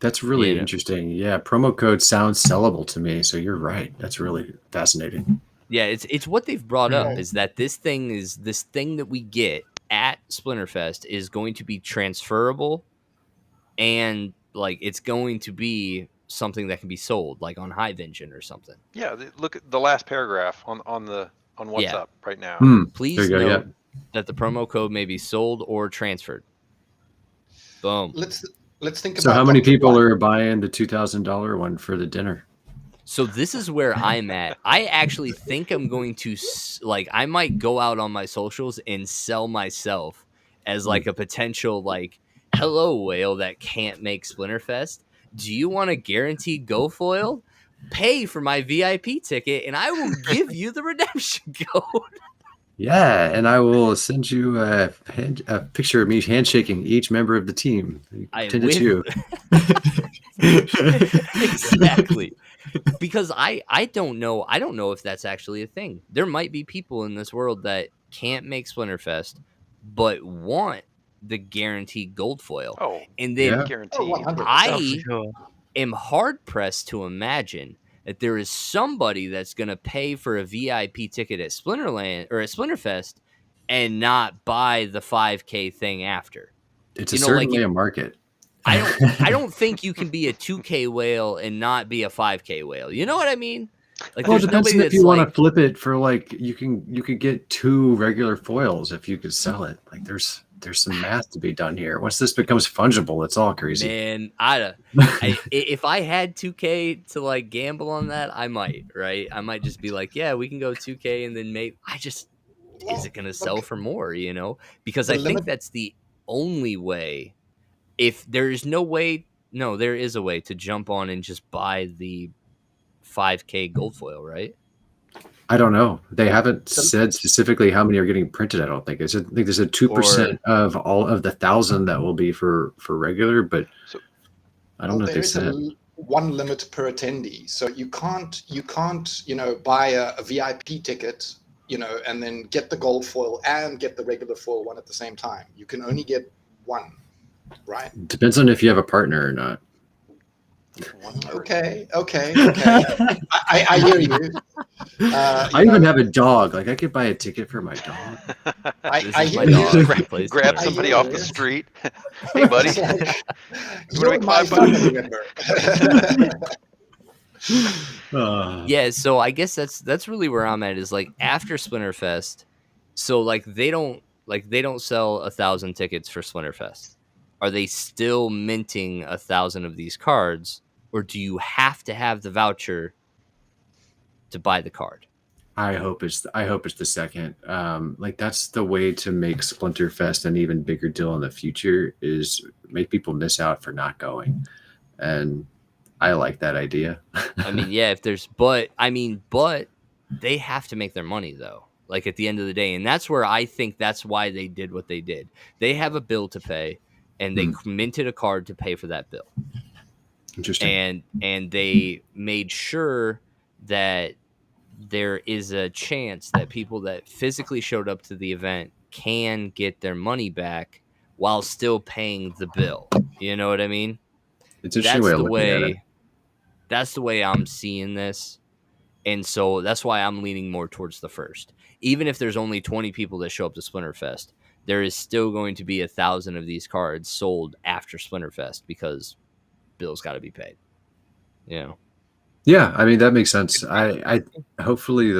That's really interesting. Yeah, promo code sounds sellable to me. So you're right. That's really fascinating. Yeah, it's what they've brought up, is that this thing that we get at Splinterfest is going to be transferable, and like it's going to be something that can be sold, like on Hive Engine or something. Yeah, look at the last paragraph on what's Yeah. up right now. Please note that the promo code may be sold or transferred. Boom. Let's let's think So about how many Dr. people White. are buying the $2,000 one for the dinner? So this is where I'm at. I actually think I'm going to I might go out on my socials and sell myself as like a potential like hello whale that can't make Splinterfest. Do you want a guaranteed go foil? Pay for my VIP ticket and I will give you the redemption code. Yeah, and I will send you a picture of me handshaking each member of the team. Pretend it's you. Exactly. Because I don't know. I don't know if that's actually a thing. There might be people in this world that can't make Splinterfest, but want the guaranteed gold foil. Oh, And then Yeah. guaranteed. 100%. I Sure. am hard pressed to imagine that there is somebody that's going to pay for a VIP ticket at Splinterland or at Splinterfest and not buy the 5K thing after. It's You know, like certainly a market. I don't think you can be a 2K whale and not be a 5K whale. You know what I mean? Like Well, it there's depends nobody on if that's you want to like flip it for like you could get 2 regular foils if you could sell it. Like there's some math to be done here. Once this becomes fungible, it's all crazy. man, if I had 2K to like gamble on that, I might, right? I might just be like, yeah, we can go 2K and then maybe is it going to sell for more, you know? Because The I think limit- that's the only way. If there is no way, no, there is a way to jump on and just buy the 5K gold foil, right? I don't know. They haven't said specifically how many are getting printed. I don't think. I think there's a 2% of all of the 1,000 that will be for regular, but So- I don't know if there they is said. one limit per attendee, so you can't buy a VIP ticket, and then get the gold foil and get the regular foil one at the same time. You can only get one, right? Depends on if you have a partner or not. Okay. I hear you. I even have a dog. Like I could buy a ticket for my dog. I is hear my you. dog. grab, Place grab there. somebody I off hear the it. street. Hey, buddy. It's like, You wanna you're make my 5 bucks? family member. Yeah, so I guess that's really where I'm at is like after Splinterfest, so like they don't sell 1,000 tickets for Splinterfest. Are they still minting 1,000 of these cards, or do you have to have the voucher to buy the card? I hope it's the second. Like that's the way to make Splinterfest an even bigger deal in the future is make people miss out for not going, and I like that idea. I mean, yeah, but they have to make their money though. Like at the end of the day, and that's where I think that's why they did what they did. They have a bill to pay, and they minted a card to pay for that bill. Interesting. And they made sure that there is a chance that people that physically showed up to the event can get their money back while still paying the bill. You know what I mean? It's an interesting way of looking at it. That's the way I'm seeing this. And so that's why I'm leaning more towards the first. Even if there's only 20 people that show up to Splinterfest, there is still going to be 1,000 of these cards sold after Splinterfest because bills got to be paid. You know? Yeah, I mean that makes sense. I hopefully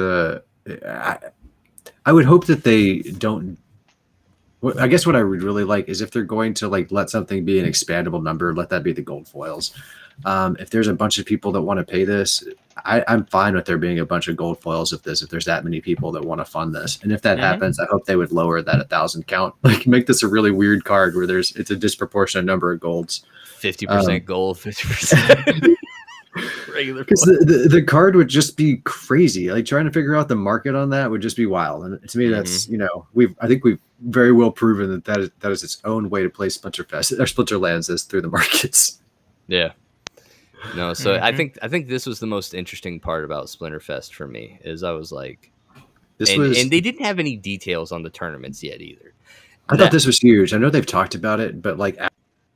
I would hope that they don't. I guess what I would really like is if they're going to like let something be an expandable number, let that be the gold foils. If there's a bunch of people that want to pay this, I'm fine with there being a bunch of gold foils if there's that many people that want to fund this. And if that happens, I hope they would lower that 1,000 count. Like make this a really weird card where it's a disproportionate number of golds. 50% gold, 50% regular. Because the card would just be crazy. Like trying to figure out the market on that would just be wild. And to me, that's I think we've very well proven that is its own way to play Splinterfest or Splinterlands is through the markets. Yeah. No, so I think this was the most interesting part about Splinterfest for me is I was like, and they didn't have any details on the tournaments yet either. I thought this was huge. I know they've talked about it, but like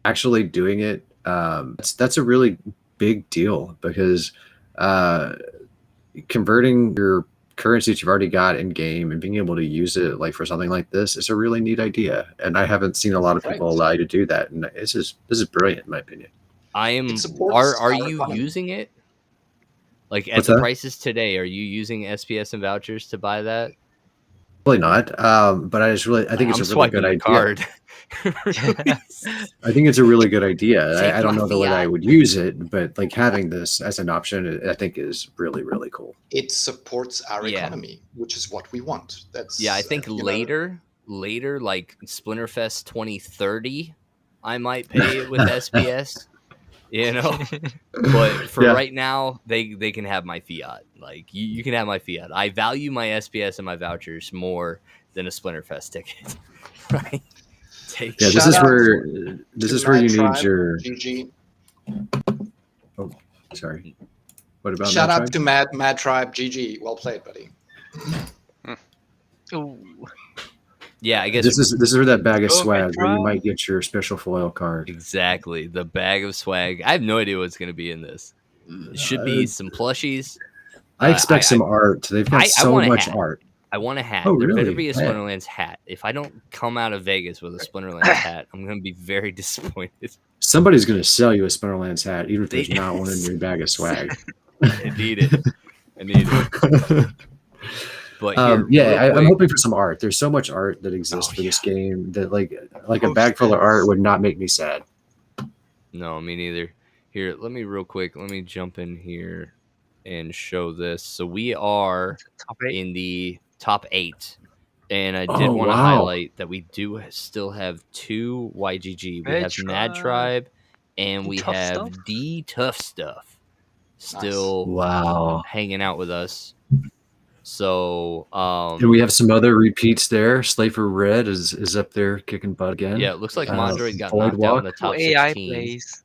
actually doing it, that's a really big deal because converting your currency that you've already got in game and being able to use it like for something like this is a really neat idea. And I haven't seen a lot of people allow you to do that. And this is brilliant in my opinion. I am. Are you using it? Like at the prices today, are you using SPS and vouchers to buy that? Probably not. But I think it's a really good idea. Card. I think it's a really good idea. Take I don't my know the way I fiat. would use it, but like having this as an option, I think is really, really cool. It supports our Yeah. economy, which is what we want. That's Yeah, I think you know, later, like Splinterfest 2030, I might pay it with SPS. You know, but for Yeah. right now, they can have my fiat. Like you can have my fiat. I value my SPS and my vouchers more than a Splinterfest ticket. Right? Take Yeah, Shout this is out where to you Mad need Tribe, your. GG. Oh, sorry. What about Shout Mad out Tribe? to Mad Tribe, GG. Well played, buddy. Ooh. Yeah, I guess This is where that bag of Go, Mad swag where you Tribe. might get your special foil card. exactly the bag of swag. I have no idea what's going to be in this. It should be some plushies. I expect some art. They've got I so want a much hat. art. I want a hat. Oh, There better really? be a Yeah. Splinterlands hat. If I don't come out of Vegas with a Splinterlands hat, I'm going to be very disappointed. Somebody's going to sell you a Splinterlands hat, even if They- there's not one in your bag of swag. I need it. I need it. But here, real I'm quick- hoping for some art. There's so much art that exists for this game that like a bag full of art would not make me sad. No, me neither. Here, let me jump in here and show this. So we are Top 8. in the top 8. And I did Oh, want to wow. highlight that we do still have 2 YGG. We Mad have Mad Tribe. Tribe and we Tough have Stuff. D Tough Stuff still Wow. hanging out with us. So, And we have some other repeats there. Slaver Red is up there kicking butt again. yeah, it looks like Uh, Mondroid got Void knocked out in the Walk. top AI 16. plays.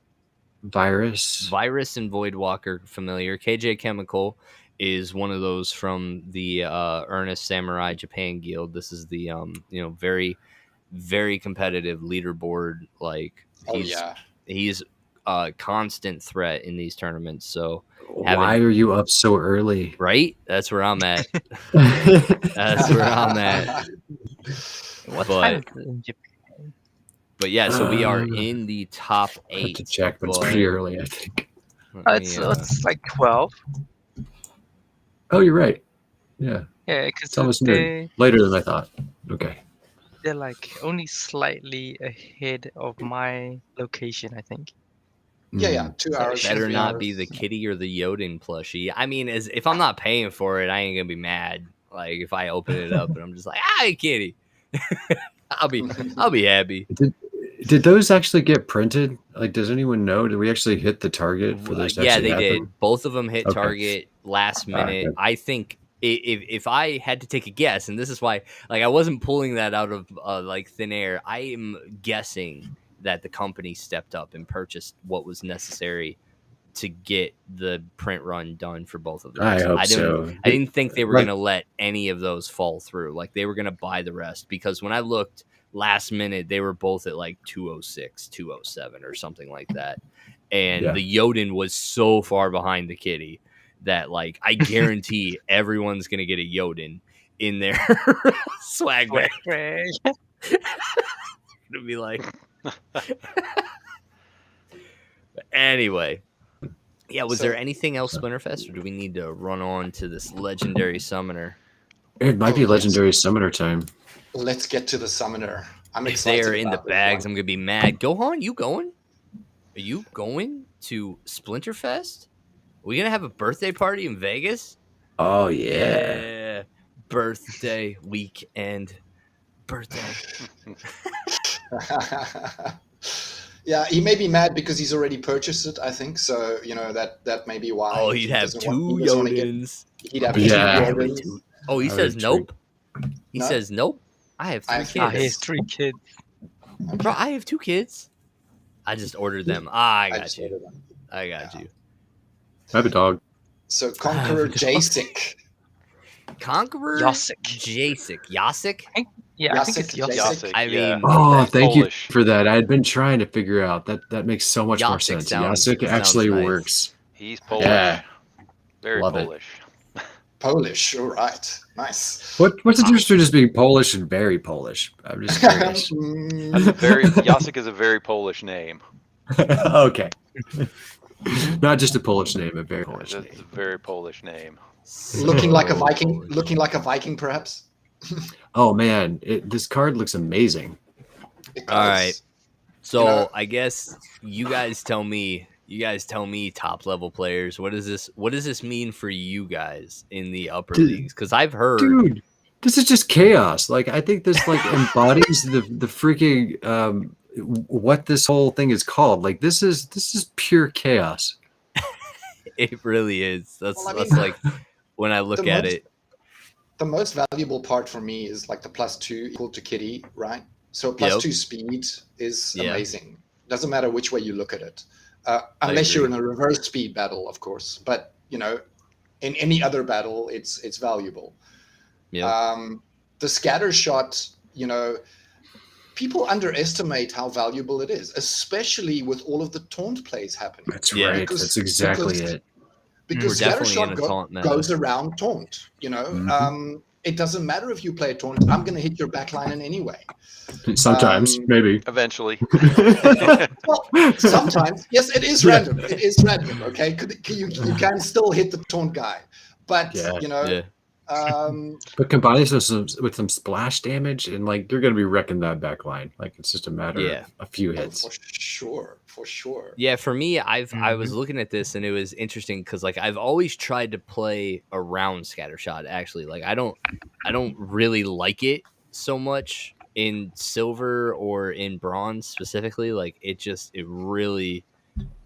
Virus. Virus and Voidwalker familiar. KJ Chemical is one of those from the Ernest Samurai Japan Guild. This is the very, very competitive leaderboard. Like he's a constant threat in these tournaments. So Why are you up so early? right, that's where I'm at. That's where I'm at. What But- time is it in Japan? But yeah, so we are Um, in the top I have 8. to check, but it's but- pretty early, I think. Let me, It's like 12. Oh, you're right. Yeah, Yeah, it's almost because noon. Later than I thought. Okay. they're like only slightly ahead of my location, I think. Yeah, 2 So hours. better 3 not hours. be the kitty or the Yoden plushie. I mean, if I'm not paying for it, I ain't gonna be mad. Like if I open it up and I'm just like, "Hi, kitty," I'll be happy. Did those actually get printed? Like, does anyone know? Did we actually hit the target for those? to Yeah, actually they happen? did. Both of them hit Okay. target last All right, minute. good. I think if I had to take a guess, and this is why, like, I wasn't pulling that out of like thin air. I am guessing that the company stepped up and purchased what was necessary to get the print run done for both of those. I hope didn't, so. I didn't think they were Right. going to let any of those fall through. Like they were going to buy the rest because when I looked last minute, they were both at like 206, 207 or something like that. And Yeah. the Yoden was so far behind the kitty that like I guarantee everyone's going to get a Yoden in their swag bag. It'll be like anyway. Yeah, was So- there anything else Splinterfest, or do we need to run on to this legendary summoner? It might be Oh, yes. legendary summoner time. Let's get to the summoner. I'm If excited. they're in the about this bags, one. I'm gonna be mad. Gohan, you going? Are you going to Splinterfest? Are we gonna have a birthday party in Vegas? Oh yeah. Birthday weekend. Birthday. Yeah, he may be mad because he's already purchased it, I think. So, that may be why. Oh, he he'd have doesn't two want- he doesn't wanna get- Yodens. He'd have Yeah. two Yodens. Oh, he I says would nope. He No? says nope. I have 3 I have kids. He has 3 kids. Bro, I have 2 kids. I just ordered them. I I got just you. ordered them. I got Yeah. you. I have a dog. So Conqueror Jasik. Conqueror Yasik. Jasik. Yasik? Yeah, I think it's Yasik, Yasik. Yasik, I yeah. mean, Oh, thank Polish. you for that. I had been trying to figure out that makes so much more Yasik sense. sounds Yasik actually nice. works. He's Polish. Yeah. Very Love it. Polish. Polish. All right. Nice. What's the difference between just being Polish and very Polish? I'm just curious. Yasik is a very Polish name. Okay. Not just a Polish name, a very Polish It's a name. very Polish name. looking like a So Viking. Polish. Looking like a Viking, perhaps. Oh man, this card looks amazing. It All does. right. So You know- I guess you guys tell me. You guys tell me, top level players, what does this mean for you guys in the upper Dude. leagues? Because I've heard, Dude, this is just chaos. Like I think this like embodies the freaking what this whole thing is called. Like this is pure chaos. it really is. That's Well, I mean, that's like when I look the at most- it. The most valuable part for me is like the +2 equal to Kitty, right? So +2 speed is Yeah. amazing. Doesn't matter which way you look at it, unless you're in a reverse speed battle, of course. But you know, in any other battle, it's valuable. Yeah. The scatter shot, you know, people underestimate how valuable it is, especially with all of the taunt plays happening. That's Yeah. right. Because- That's exactly because- it. Because We're scatter definitely shot in a taunt meta. goes around taunt. You know, Mhm. it doesn't matter if you play a taunt. I'm going to hit your backline in any way. Sometimes, maybe. Eventually. Well, sometimes, yes, it is random. It is random. Okay, you can still hit the taunt guy, but Yeah. you know, Yeah. But combine this with some splash damage, and like you're gonna be wrecking that back line. Like it's just a matter Yeah. of a few hits. for sure. Yeah, for me, I was Mhm. looking at this and it was interesting because like I've always tried to play around scattershot. Actually, like I don't really like it so much in silver or in bronze specifically. Like it really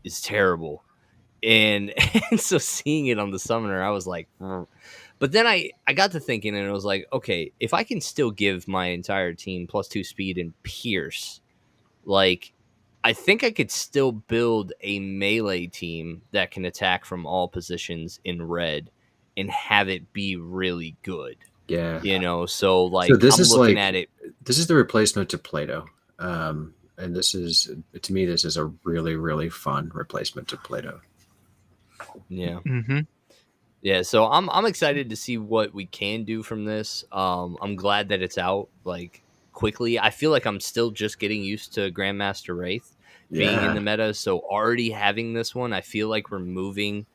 is terrible. And, and so seeing it on the summoner, I was like, but then I got to thinking and it was like, okay, if I can still give my entire team +2 speed and pierce, like I think I could still build a melee team that can attack from all positions in red and have it be really good. Yeah. You know, so like this I'm is looking like- at it. This is the replacement to Play-Doh. And this is, to me, this is a really, really fun replacement to Play-Doh. Yeah. Mm-hmm. Yeah, so I'm excited to see what we can do from this. I'm glad that it's out like quickly. I feel like I'm still just getting used to Grandmaster Wraith being in the meta, so already having this one, I feel like we're moving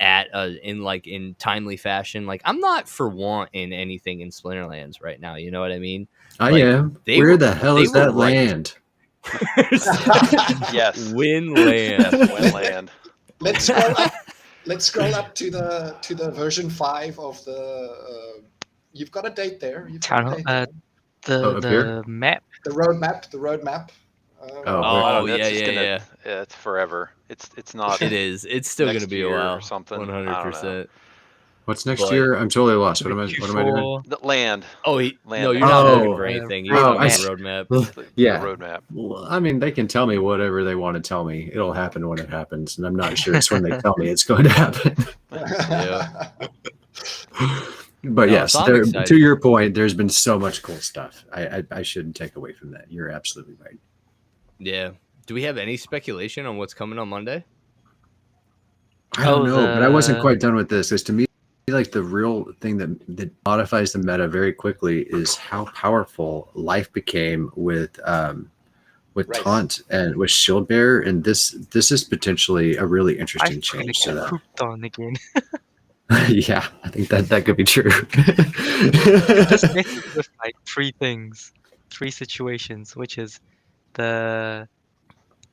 at in timely fashion. Like I'm not for wanting anything in Splinterlands right now. You know what I mean? I Like, am. they Where were- the hell they is were that right. land? Yes. Winland. Winland. Let's scroll up. Let's scroll up to the version 5 of the. You've got a date there. You've got a date there. up here? The map. The roadmap. Oh, Oh, that's yeah, just yeah, gonna, yeah. It's forever. It's not. It is. It's still Next going to be a year or while. something. I don't 100%. What's next But- year? I'm totally lost. What am I doing? Q4. The land. Oh, no, Land you're next not year. looking for Oh, anything. You're oh, talking I about s- the roadmap. The Yeah. roadmap. Well, I mean, they can tell me whatever they want to tell me. It'll happen when it happens, and I'm not sure it's when they tell me it's going to happen. Yeah. But No, yes, so I'm excited. to your point, there's been so much cool stuff. I shouldn't take away from that. You're absolutely right. Yeah. Do we have any speculation on what's coming on Monday? I don't Oh, know, but I wasn't the- quite done with this. Because to me, like the real thing that modifies the meta very quickly is how powerful life became with Right. taunt and with shield bearer, and this is potentially a really interesting I'm gonna change to get that. pooped on again. Yeah, I think that could be true. This messes with like three situations, which is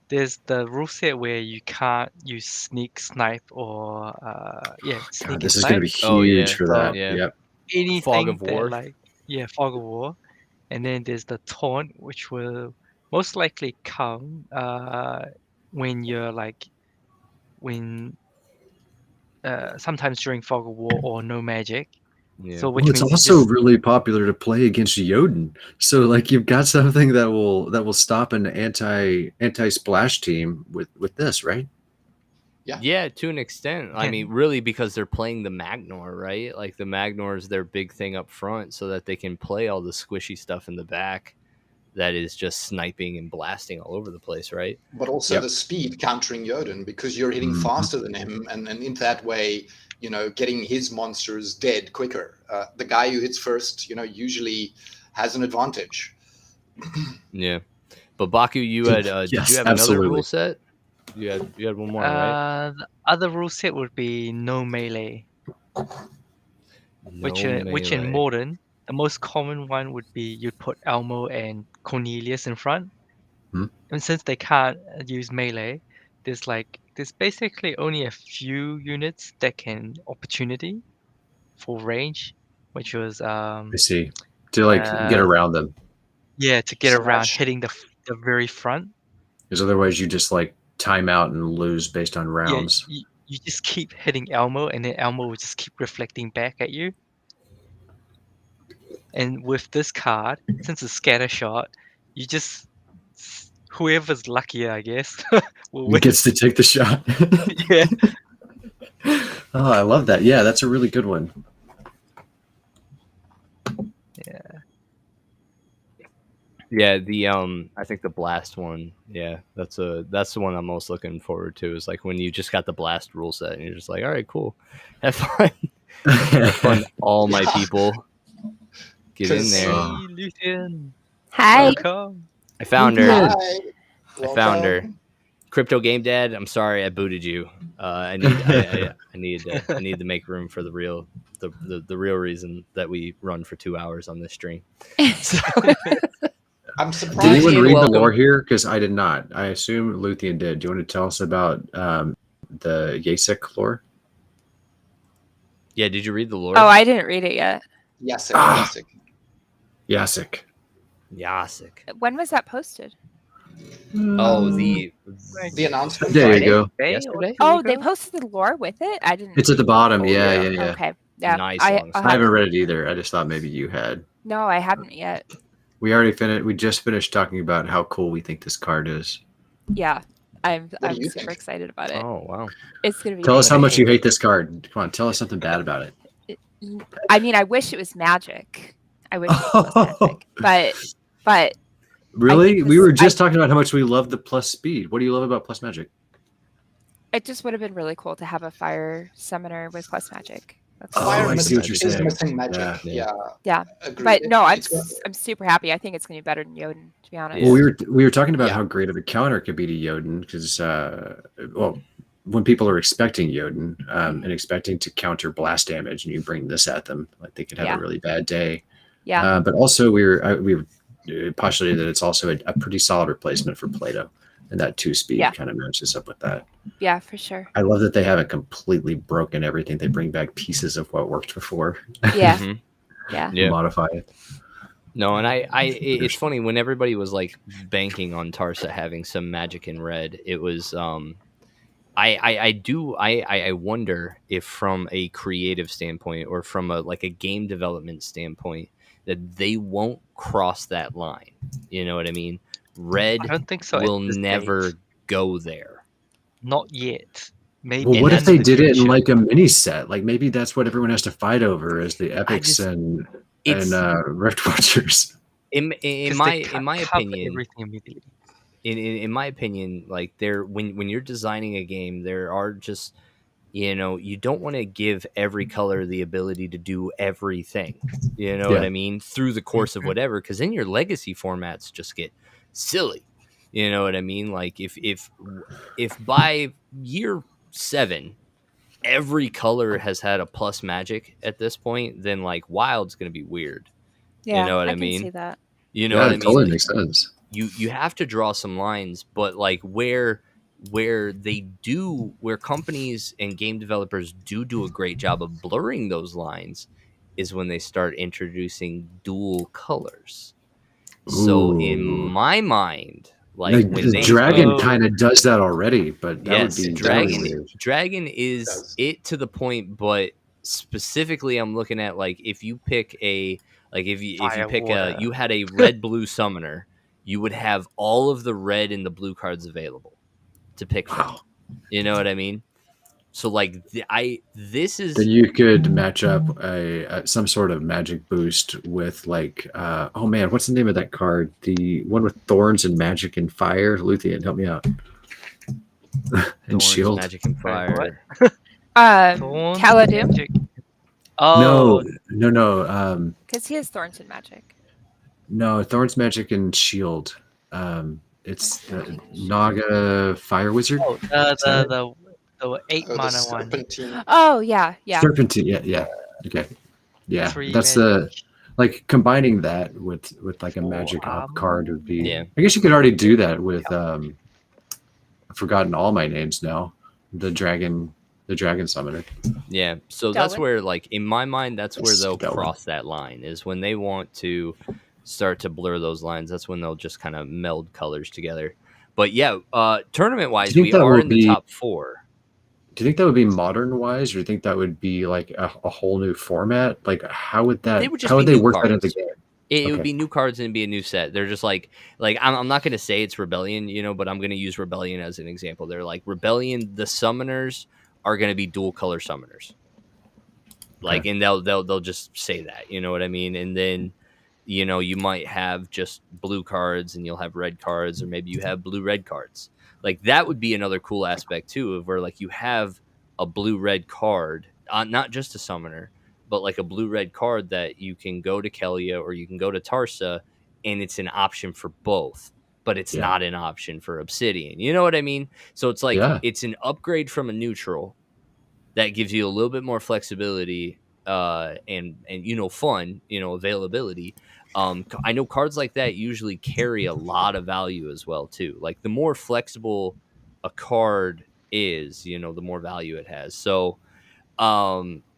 there's the rule set where you can't use sneak, snipe, or sneak God, and this is snipe. going to be huge Oh, yeah. for that. Yeah. Yep. Anything Fog of that, War. Fog of War, and then there's the taunt, which will most likely come when you're sometimes during Fog of War or no magic. Yeah. So which Well, it's means you also just- really popular to play against Jotun. So like you've got something that will stop an anti splash team with this, right? Yeah, to an extent. I Yeah. mean, really, because they're playing the Magnor, right? Like the Magnor is their big thing up front, so that they can play all the squishy stuff in the back. That is just sniping and blasting all over the place, right? But also Yep. the speed countering Jotun, because you're hitting Mhm. faster than him, and in that way, getting his monsters dead quicker. The guy who hits first, usually has an advantage. Yeah. But Baku, you had did Yes, you have another absolutely. rule set? You had one more, right? The other rule set would be no melee, which in melee. modern the most common one would be you'd put Elmo and Cornelius in front. And since they can't use melee, there's basically only a few units that can opportunity for range, which was I see. To like get around them. Yeah, to get around Slash. hitting the very front. Because otherwise you just like time out and lose based on rounds. Yeah, you just keep hitting Elmo, and then Elmo will just keep reflecting back at you. And with this card, since it's scatter shot, you just whoever's luckier, I guess, will win. Gets to take the shot. Yeah. Oh, I love that. Yeah, that's a really good one. Yeah. Yeah, the I think the blast one, yeah, that's the one I'm most looking forward to, is like when you just got the blast rule set and you're just like, all right, cool. Have fun. Have fun, all my people. Get in there. Hey, Lucian. Hi. Welcome. I found her. Hi. I found her. Welcome. Crypto Game Dad, I'm sorry I booted you. I need to make room for the real reason that we run for 2 hours on this stream. So, I'm Did surprised. anyone You're read welcome. the lore here? Because I did not. I assume Luthien did. Do you want to tell us about the Yasek lore? yeah, did you read the lore? Oh, I didn't read it yet. Yes, Ah. yes. Yasek. Yasik. When was that posted? Oh, the The announcement. There Friday. you go. yesterday? Oh, they posted the lore with it? I didn't. It's at the bottom. Oh, Yeah, yeah. yeah, yeah. Okay. Yeah. Nice I long I haven't read it either. I just thought maybe you had. No, I haven't yet. We already finished. We just finished talking about how cool we think this card is. Yeah. I'm do I'm you super think? excited about it. Oh, wow. It's gonna be. Tell us how really much you hate this card. Come on, tell us something bad about it. great. I mean, I wish it was magic. I wish it was magic. But Really? think We this- were just talking about how much we love the plus speed. What do you love about plus magic? it just would have been really cool to have a fire summoner with plus magic. That's Oh, all. Fire I see what Magic you're is saying. missing magic. Yeah. Yeah. Yeah. Agreed. But no, I'm It's- I'm super happy. I think it's gonna be better than Yoden, to be honest. Well, we were talking about Yeah. how great of a counter it could be to Yoden because, well, when people are expecting Yoden and expecting to counter blast damage, and you bring this at them, like they could have Yeah. a really bad day. Yeah. But also, we were postulating that it's also a pretty solid replacement for Plato, and that 2-speed Yeah. kind of matches up with that. Yeah, for sure. I love that they haven't completely broken everything. They bring back pieces of what worked before. Yeah. Mhm. Yeah. Yeah. Modify it. No, and it's funny when everybody was like banking on Tarsa having some magic in red. It was I wonder if from a creative standpoint or from a game development standpoint that they won't cross that line. You know what I mean? Red I don't think so. at will this never stage. go there. Not yet. Maybe. Well, And what if that's they the did it in future. like a mini set? Like maybe that's what everyone has to fight over is the epics just- and It's Rift Watchers. in 'Cause they my cover opinion. everything immediately. In my opinion, like when you're designing a game, there are just you don't want to give every color the ability to do everything. You know what Yeah. I mean? Through the course of whatever, because then your legacy formats just get silly. You know what I mean? Like if by year 7 every color has had a plus magic at this point, then like Wild's gonna be weird. Yeah. know what I can mean? see that. You know Yeah, what I it mean? totally Like, makes sense. you have to draw some lines, but like where companies and game developers do a great job of blurring those lines is when they start introducing dual colors. So in Ooh. my mind, like when the they dragon Oh. kind of does that already, but that yes, would be dragon really weird. dragon is Does. it to the point, but specifically I'm looking at like if you pick if you Fire, pick water. you had a red blue summoner, you would have all of the red and the blue cards available to pick from. Wow. You know what I mean? So like this is Then you could match up some sort of magic boost with like oh man, what's the name of that card? The one with thorns and magic and fire. Luthien, help me out. and Thorns, shield. magic and fire. Thorns, Caladoon, magic. Oh, No. because he has thorns and magic. No, thorns, magic, and shield. It's the Naga Fire Wizard. oh, that it? the 8 Oh, the mana one. Serpentine. Oh yeah, yeah. Serpentine. Yeah. Okay. Yeah, 3 that's magic. like combining that with like a magic up card would be. Yeah. I guess you could already do that with I've forgotten all my names now. The dragon summoner. Yeah, so that's Delwyn? where, like, in my mind, that's where Yes, they'll Delwyn. cross that line, is when they want to start to blur those lines. That's when they'll just kind of meld colors together. But yeah, tournament wise, Do you think we that are will in the be- top 4. Do you think that would be modern wise, or do you think that would be like a whole new format? Like, how would that? They would just how be would they new work that into the cards. game? It would Okay. be new cards and it'd be a new set. They're just like I'm not going to say it's Rebellion, but I'm going to use Rebellion as an example. They're like Rebellion. The summoners are going to be dual color summoners. Like, Okay. and they'll just say that, you know what I mean? And then, you might have just blue cards and you'll have red cards, or maybe you have blue red cards. Like, that would be another cool aspect too, of where like you have a blue red card, not just a summoner, but like a blue red card that you can go to Kelia or you can go to Tarsa, and it's an option for both, but it's Yeah. not an option for Obsidian. You know what I mean? So it's like Yeah. it's an upgrade from a neutral that gives you a little bit more flexibility and fun, availability. I know cards like that usually carry a lot of value as well too. Like, the more flexible a card is, the more value it has. So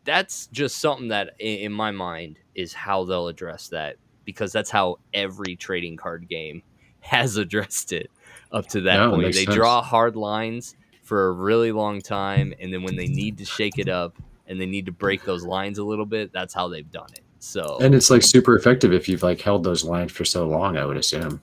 that's just something that in my mind is how they'll address that, because that's how every trading card game has addressed it up to that No, it point. makes They sense. draw hard lines for a really long time, and then when they need to shake it up and they need to break those lines a little bit, that's how they've done it. So, And it's like super effective if you've like held those lines for so long, I would assume.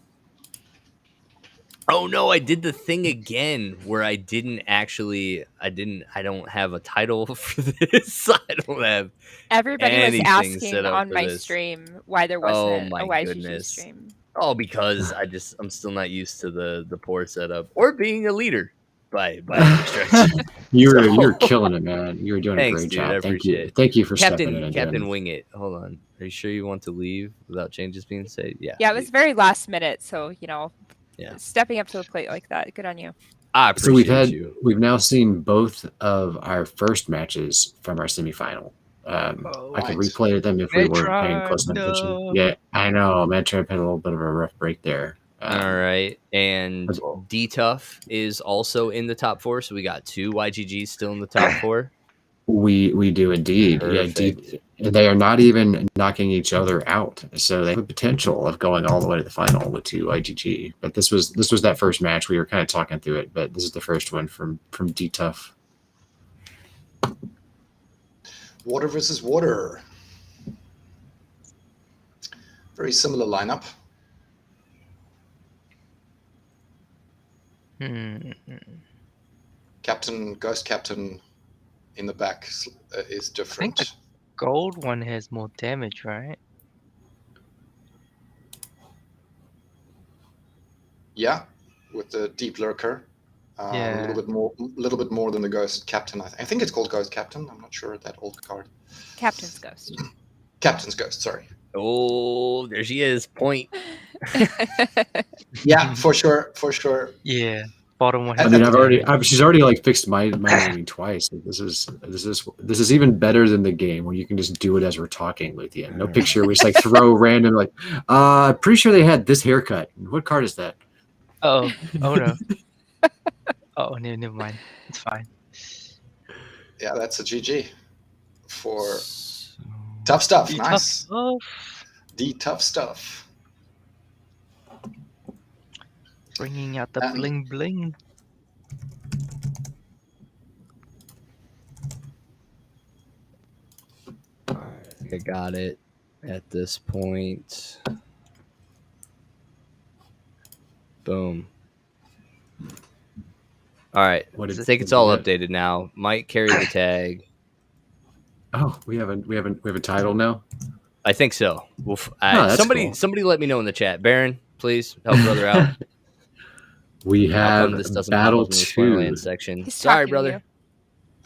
oh no, I did the thing again where I don't have a title for this. I don't have Everybody was anything asking set up on for my this. stream why there Oh wasn't my a YGG goodness. stream. Oh, because I'm still not used to the poor setup or being a leader by any stretch. You're killing it, man. You're doing Thanks, a great dude. job. I Thank appreciate you. it. Thank you for stepping in and doing Captain this. Wing It. Hold on. Are you sure you want to leave without changes being said? Yeah. Yeah, it was very last minute, so Yeah. stepping up to the plate like that. Good on you. I appreciate So you. we've now seen both of our first matches from our semifinal. I could Right. replay them if we weren't paying Metron, close attention. no. Yeah, I know. Metron had a little bit of a rough break there. All right. And as well. D-Tough is also in the top 4, so we got 2 YGGs still in the top 4. We do indeed. Perfect. Yeah, they are not even knocking each other out, so they have a potential of going all the way to the final with 2 IGG. But this was that first match. We were kind of talking through it, but this is the first one from D Tough. Water versus water. Very similar lineup. Ghost Captain in the back is different. the gold one has more damage, right? Yeah, with the deep lurker. Yeah. A little bit more than the Ghost Captain. I think it's called Ghost Captain. I'm not sure, that old card. Captain's Ghost. Captain's Ghost, sorry. Oh, there she is. Point. Yeah, for sure. Yeah. Bottom one. I I mean, she's already like fixed my naming twice. This is even better than the game where you can just do it as we're talking, Luthien. No picture. We just like throw random like. Pretty sure they had this haircut. What card is that? Oh no. Oh, never mind. It's fine. Yeah, that's a GG for tough stuff. The Nice. tough The tough stuff. Bringing out the bling bling. I think I got it at this point. Boom. All right. What I is think it's all updated now. Might carry the tag. Oh, we have a title now. I think so. that's somebody cool. let me know in the chat. Baron, please help brother out. We How come have this doesn't Battle pop up in the 2. Splinterlands section? He's Sorry, talking to brother. you.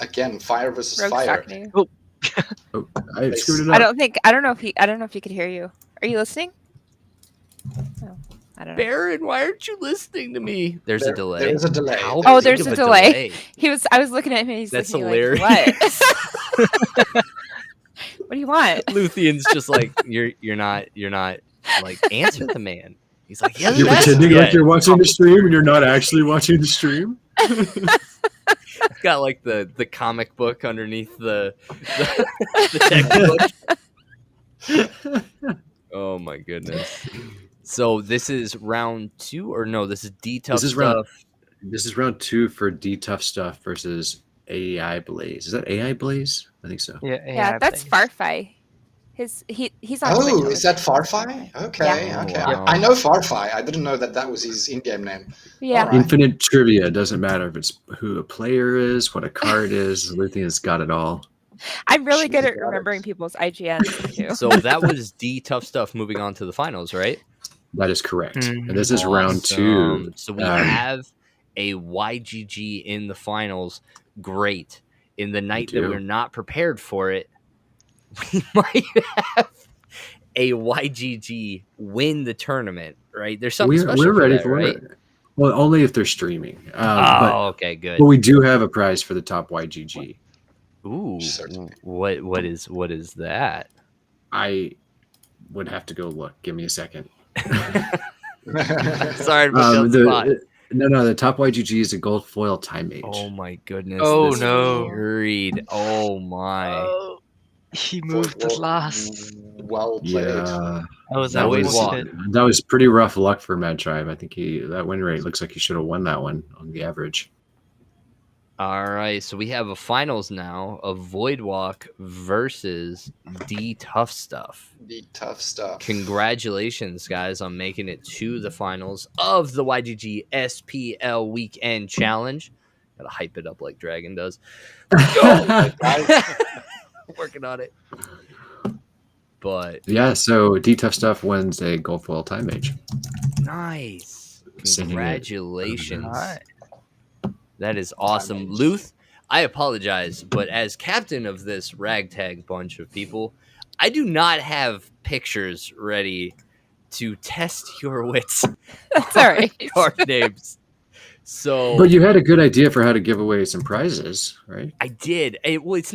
Again, fire versus Rogue's fire. talking to you. Oh, I screwed it up. I don't know if he could hear you. Are you listening? No, I don't know. Baron, why aren't you listening to me? There's a delay. There is a delay. How Oh, big there's of a delay. I was looking at him and he's That's looking hilarious. like, what? What do you want? Luthion's just like, you're not like, answer the man. He's like, yeah, You're pretending like you're watching the stream and you're not actually watching the stream. Got like the comic book underneath the textbook. Oh my goodness. So this is round 2, or no? This is D Tough Stuff. This is round 2 for D Tough Stuff versus AI Blaze. Is that AI Blaze? I think so. Yeah, that's Farfai. He's on. Oh, is that Farfai? Okay, Yeah. okay. Wow. I know Farfai. I didn't know that was his in-game name. Yeah. All right. Infinite trivia. It doesn't matter if it's who a player is, what a card is. Luthion's got it all. I'm really good She's at got it. remembering people's IGNs too. So that was D Tough Stuff. Moving on to the finals, right? That is correct. Mhm. And this is round 2. So we have a YGG in the finals. Great. In the night that do. we're not prepared for it, we might have a YGG win the tournament, right? There's something special We're ready that, for right? it. Well, only if they're streaming. Okay, good. But we do have a prize for the top YGG. Ooh, Certainly. what is that? I would have to go look. Give me a second. Sorry to put you on the spot. No, the top YGG is a gold foil time mage. Oh my goodness. Oh, this no. Reed. Oh my. Oh, he moved it last. Well played. Yeah, That was That was- unfortunate. that was pretty rough luck for Mad Tribe. I think that win rate looks like he should have won that one on the average. All right, so we have a finals now of Voidwalk versus D Tough Stuff. The tough stuff. Congratulations, guys, on making it to the finals of the YGGSPL Weekend Challenge. Gotta hype it up like Dragon does. Working on it. But Yeah, so D Tough Stuff wins a gold foil time mage. nice. Sending it. Congratulations. Alright. That is awesome. Amazing. Luth, I apologize, but as captain of this ragtag bunch of people, I do not have pictures ready to test your wits. That's all right. Card names. So But you had a good idea for how to give away some prizes, right? I did. I would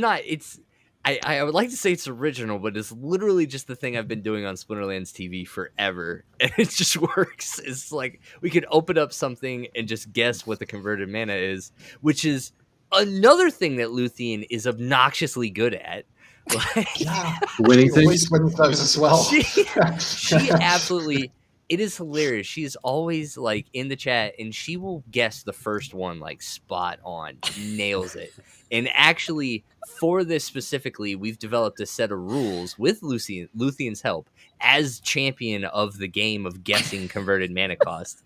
like to say it's original, but it's literally just the thing I've been doing on Splinterlands TV forever, and it just works. It's like we could open up something and just guess what the converted mana is, which is another thing that Luthien is obnoxiously good at. Like, Yeah. Winning He always things. wins those as well. she absolutely. It is hilarious. She is always like in the chat, and she will guess the first one like spot on, nails it. And actually, for this specifically, we've developed a set of rules with Luthien's help as champion of the game of guessing converted mana cost.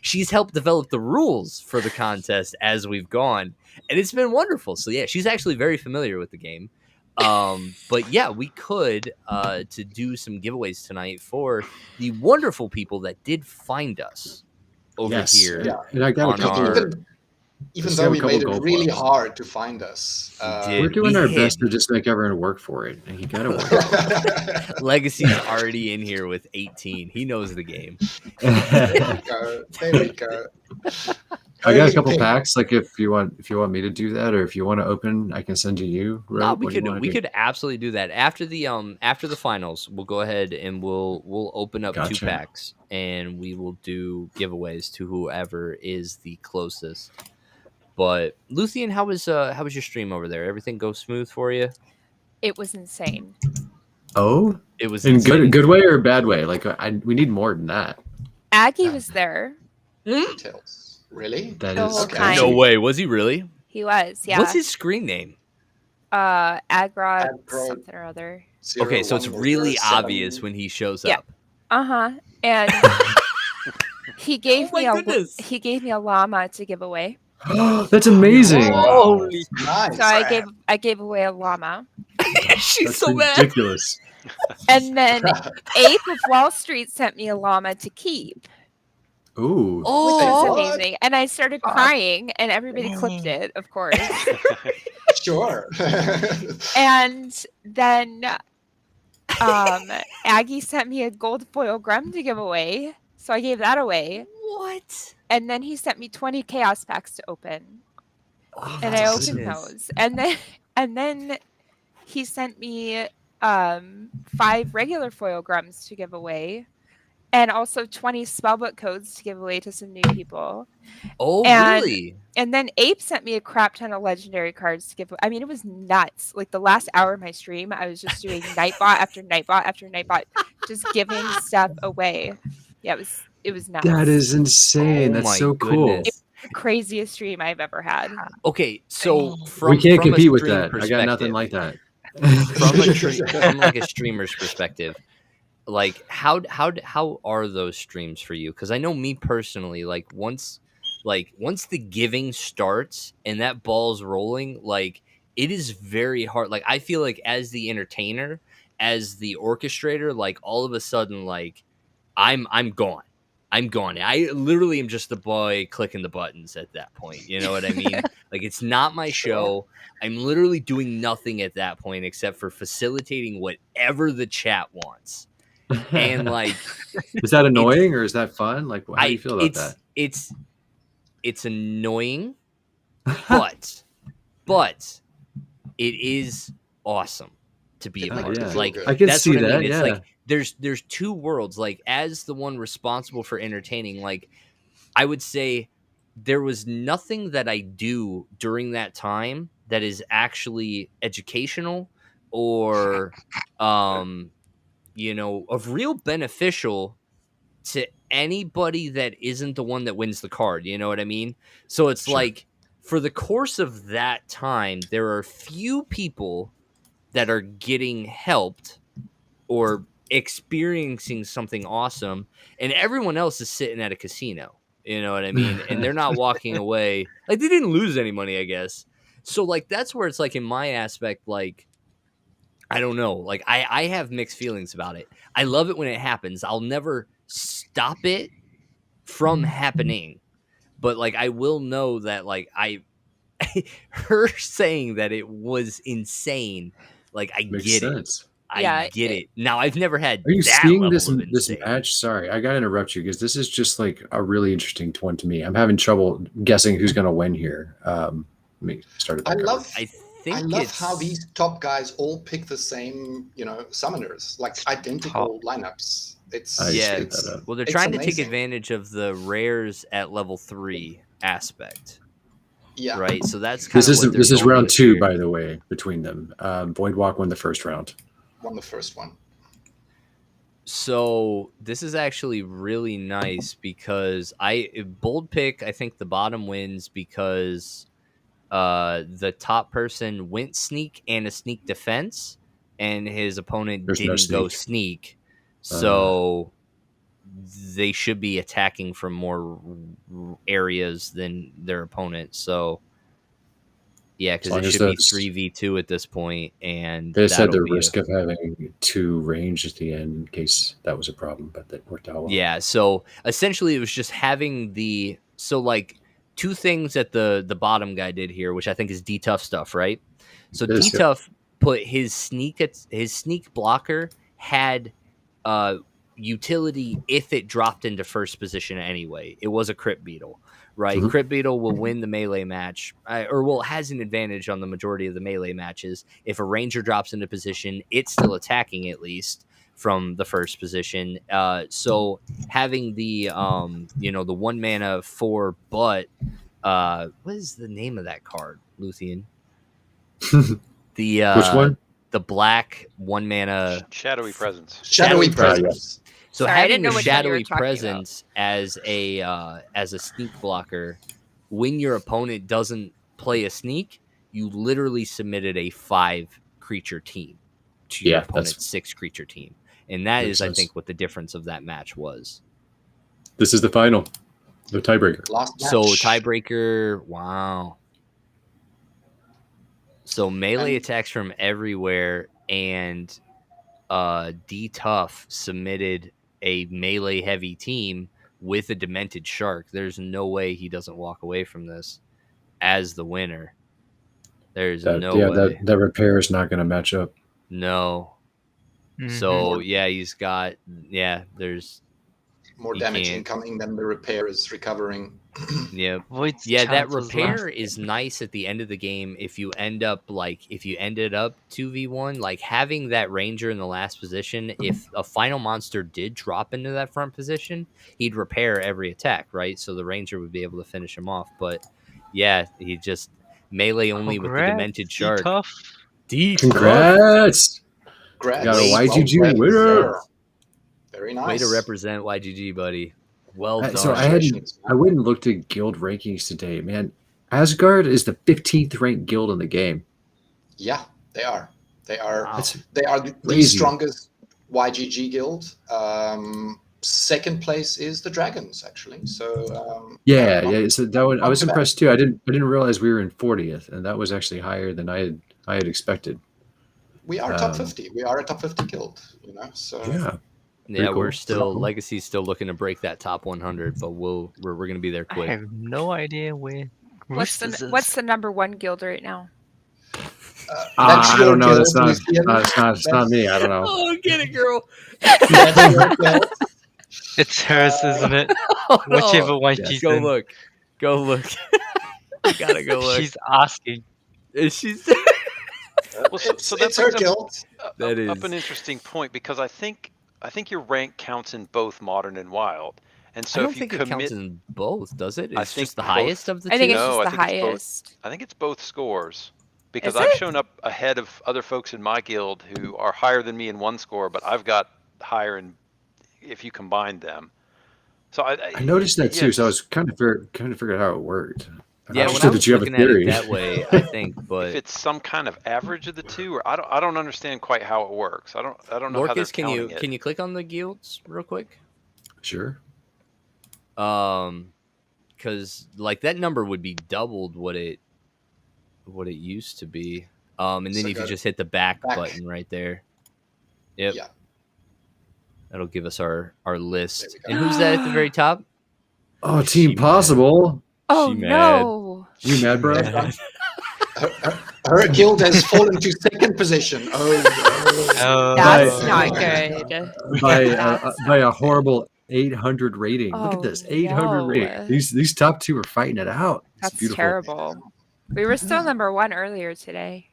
She's helped develop the rules for the contest as we've gone, and it's been wonderful. So yeah, she's actually very familiar with the game. But yeah, we could to do some giveaways tonight for the wonderful people that did find us over Yes. here. Yeah. And I got On a couple. our- Even Let's though have a we couple made it gold really foils. hard to find us. did. We're doing we our hit. best to just make everyone work for it, and you gotta work. Legacy's already in here with 18. He knows the game. There we go. I got a Hey, couple Pink. packs. Like if you want me to do that, or if you want to open, I can send you. No, Rob. we What do you could wanna we do? could absolutely do that after the finals. We'll go ahead and we'll open up 2 Gotcha. packs, and we will do giveaways to whoever is the closest. But Luthien, how was your stream over there? Everything go smooth for you? It was insane. Oh, It was in insane. good way or bad way? Like we need more than that. Aggie was there. Details. Really? That The is whole Okay. time. No way. Was he really? He was. Yeah. What's his screen name? Agrod Agrod. something or other. Okay, so it's 01 really 07. obvious when he shows Yeah. up. And he gave Oh my goodness. he gave me a llama to give away. That's amazing. Holy nice. So I gave away a llama. She's That's so mad. ridiculous. And then Ape of Wall Street sent me a llama to keep, Ooh. which Oh, was amazing. And I started crying, and everybody clipped it, of course. Sure. And then Aggie sent me a gold foil Grum to give away, so I gave that away. what? And then he sent me 20 chaos packs to open, Oh, and my I opened goodness. those. And then he sent me 5 regular foil grums to give away, and also 20 spellbook codes to give away to some new people. Oh, And really? and then Ape sent me a crap ton of legendary cards to give. I mean, it was nuts. Like the last hour of my stream, I was just doing Nightbot after Nightbot after Nightbot, just giving stuff away. Yeah, it was nuts. That is insane. Oh That's my so cool. goodness. the craziest stream I've ever had. Okay, so Dang. from We can't from a compete with stream that. I got nothing perspective, like that. from like a streamer's perspective, like how are those streams for you? Because I know me personally, like once the giving starts and that ball's rolling, like it is very hard. Like I feel like as the entertainer, as the orchestrator, like all of a sudden, like I'm gone. I'm gone. I literally am just the boy clicking the buttons at that point. You know what I mean? Like it's not my show. I'm literally doing nothing at that point except for facilitating whatever the chat wants. And like, is that annoying or is that fun? Like, how do you feel about that? It's annoying, but it is awesome to be a part of. Like, I can that's see what I that. mean. It's Yeah. like there's two worlds. Like, as the one responsible for entertaining, like I would say there was nothing that I do during that time that is actually educational or of real beneficial to anybody that isn't the one that wins the card. You know what I mean? So it's like for the course of that time, there are few people that are getting helped or experiencing something awesome, and everyone else is sitting at a casino. You know what I mean? And they're not walking away. Like they didn't lose any money, I guess. So like that's where it's like in my aspect, like I don't know. Like I have mixed feelings about it. I love it when it happens. I'll never stop it from happening. But like I will know that like her saying that it was insane. Like I Makes get sense. it. I get it. Now I've never had. Are you that seeing level this of this insane. match? Sorry, I gotta interrupt you because this is just like a really interesting one to me. I'm having trouble guessing who's gonna win here. Let me start it. I love it's... how these top guys all pick the same, summoners, like identical lineups. Well, they're trying to take advantage of the rares at level 3 aspect. Yeah. Right. So that's kind of this is round 2, here. by the way, between them. Voidwalk won the first round. Won the first one. So this is actually really nice because bold pick. I think the bottom wins because the top person went sneak and a sneak defense, and his opponent didn't go sneak. So they should be attacking from more areas than their opponent. So yeah, because it should be 3v2 at this point, and they said the risk of having 2 range at the end in case that was a problem, but that worked out well. Yeah, so essentially it was just having like 2 things that the bottom guy did here, which I think is D-Tough stuff, right? So D-Tough put his sneak blocker had utility if it dropped into first position anyway. It was a Crypt Beetle. Right, Crypt Beetle will win the melee match, has an advantage on the majority of the melee matches. If a ranger drops into position, it's still attacking at least from the first position. So having the the 1 mana 4 what is the name of that card, Luthien? The which one? The black 1 mana Shadowy Presence. Shadowy Presence. So having the shadowy presence as a sneak blocker, when your opponent doesn't play a sneak, you literally submitted a 5 creature team to your opponent's 6 creature team, and that is, I think, what the difference of that match was. This is the final, the tiebreaker. So tiebreaker, wow. So melee attacks from everywhere, and D-Tough submitted a melee heavy team with a Demented Shark. There's no way he doesn't walk away from this as the winner. There's no way. That repair is not going to match up. No. So he's got there's more You damage can't. incoming than the repair is recovering. Yeah. Void's Yeah, that chances repair last. is nice at the end of the game if you ended up 2v1, like having that ranger in the last position, if a final monster did drop into that front position, he'd repair every attack, right? So the ranger would be able to finish him off. But yeah, he just melee only with the demented Congrats, shark. D-Tough. Congrats! Got a Well YGG read, winner. sir. Very nice. Way to represent YGG, buddy. Well done. So I went and looked at guild rankings today, man. Asgard is the 15th ranked guild in the game. Yeah, they are. They are. Wow. They are the Crazy. strongest YGG guild. Second place is the Dragons, actually. So Yeah. So that one, I was too bad. impressed too. I didn't realize we were in 40th, and that was actually higher than I had expected. we are top 50. We are a top 50 guild. So Yeah. Yeah, cool. we're still Cool. Legacy's still looking to break that top 100, but we're gonna be there I quick. have no idea where What's Roosters is. the number one guild right now? that's I your don't know. guild, That's not. Lucian. It's not me. I don't know. Oh, get it, girl. That's your guild. It's hers, isn't it? Oh, no. Whichever one she's Go in. look. Go look. You gotta go look. She's asking. She's Well, so that It's her brings guild. That up is- an interesting point, because I think your rank counts in both modern and wild. And so I don't if you think it commit, counts in both, does it? I It's think just the both. highest of the I think two. it's No, just I the think it's both. highest. I think it's both scores, because Is I've it? shown up ahead of other folks in my guild who are higher than me in one score, but I've got higher in if you combine them. So I noticed that too. yes. So I was kind of figured out how it worked. Yeah, I when I understood was that you have a looking at it theory. that way, I think, but if it's some kind of average of the two, or I don't understand quite how it works. I don't know how they're Lorcas, can you counting it. click on the guilds real quick? Sure. Because like that number would be doubled what it used to be. And then So if you go just hit the back back. button right there, yep, Yeah. that'll give us our list. There we go. And who's that at the very top? Oh, She Team Possible. Oh She mad. no! You mad, bro? Her guild has fallen to second position. Oh, Oh, That's Right. not good. by a horrible 800 rating. Look Oh, at this 800 no. rating. These top two are fighting it out. It's That's beautiful. terrible. We were still number one earlier today.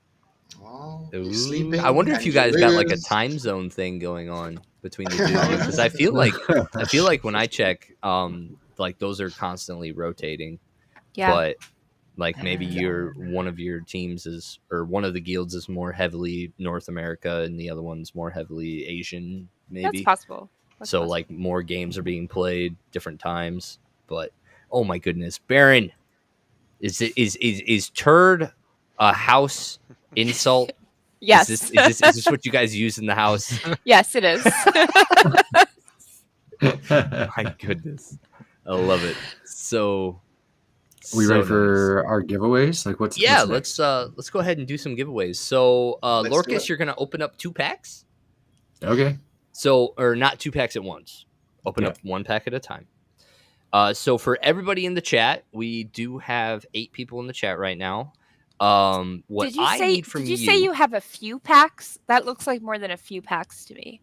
well, Ooh. you're sleeping. I wonder if and you guys got like a lose. time zone thing going on between the two of you, because I feel like when I check, like those are constantly rotating. Yeah. But like maybe one of your teams is, or one of the guilds is more heavily North America and the other one's more heavily Asian, That's maybe. possible. That's So possible. like more games are being played different times. But oh my goodness, Baron, is turd a house insult? yes, Is this what you guys use in the house? yes, it is. My goodness, I love it. So We so ready nice. for our giveaways? Like what's Yeah, what's let's go ahead and do some giveaways. So Let's do Lorcas, it. you're gonna open up 2 packs. next? Okay. So, or not 2 packs at once. Open Yeah. up 1 pack at a time. So for everybody in the chat, we do have 8 people in the chat right now. What did you I say? need from Did you say you have a few packs? That looks like more than a few packs to me.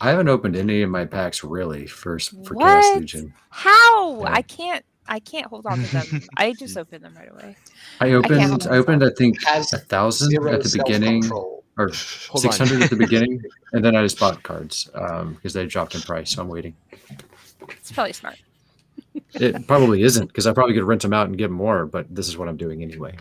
I haven't opened any of my packs really for Chaos What? Legion. How? Yeah. I can't hold on to them. I just opened them right away. I can't opened help I think Has 1,000 zero at the beginning, self-control. or Hold 600 on. at the beginning, and then I just bought cards because they dropped in price, so I'm waiting. It's probably smart. It probably isn't because I probably could rent them out and get more, but this is what I'm doing anyway.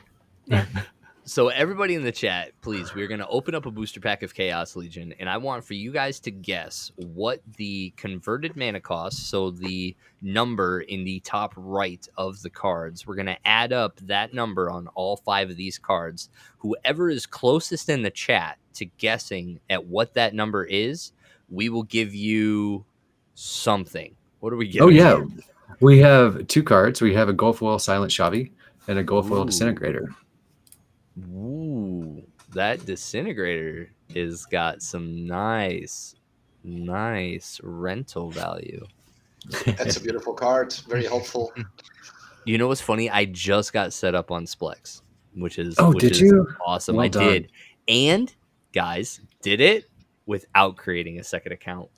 So everybody in the chat, please, we're going to open up a booster pack of Chaos Legion, and I want for you guys to guess what the converted mana cost, so the number in the top right of the cards. We're going to add up that number on all 5 of these cards. Whoever is closest in the chat to guessing at what that number is, we will give you something. What are we giving? Oh yeah, we have 2 cards. We have a Gulfwell Silent Shavi and a Gulfwell Ooh. Disintegrator. Ooh, that Disintegrator has got some nice rental value. That's a beautiful card. Very helpful. You know what's funny? I just got set up on Splex, which is Did you? awesome. Well I done. did, and guys, did it without creating a second account.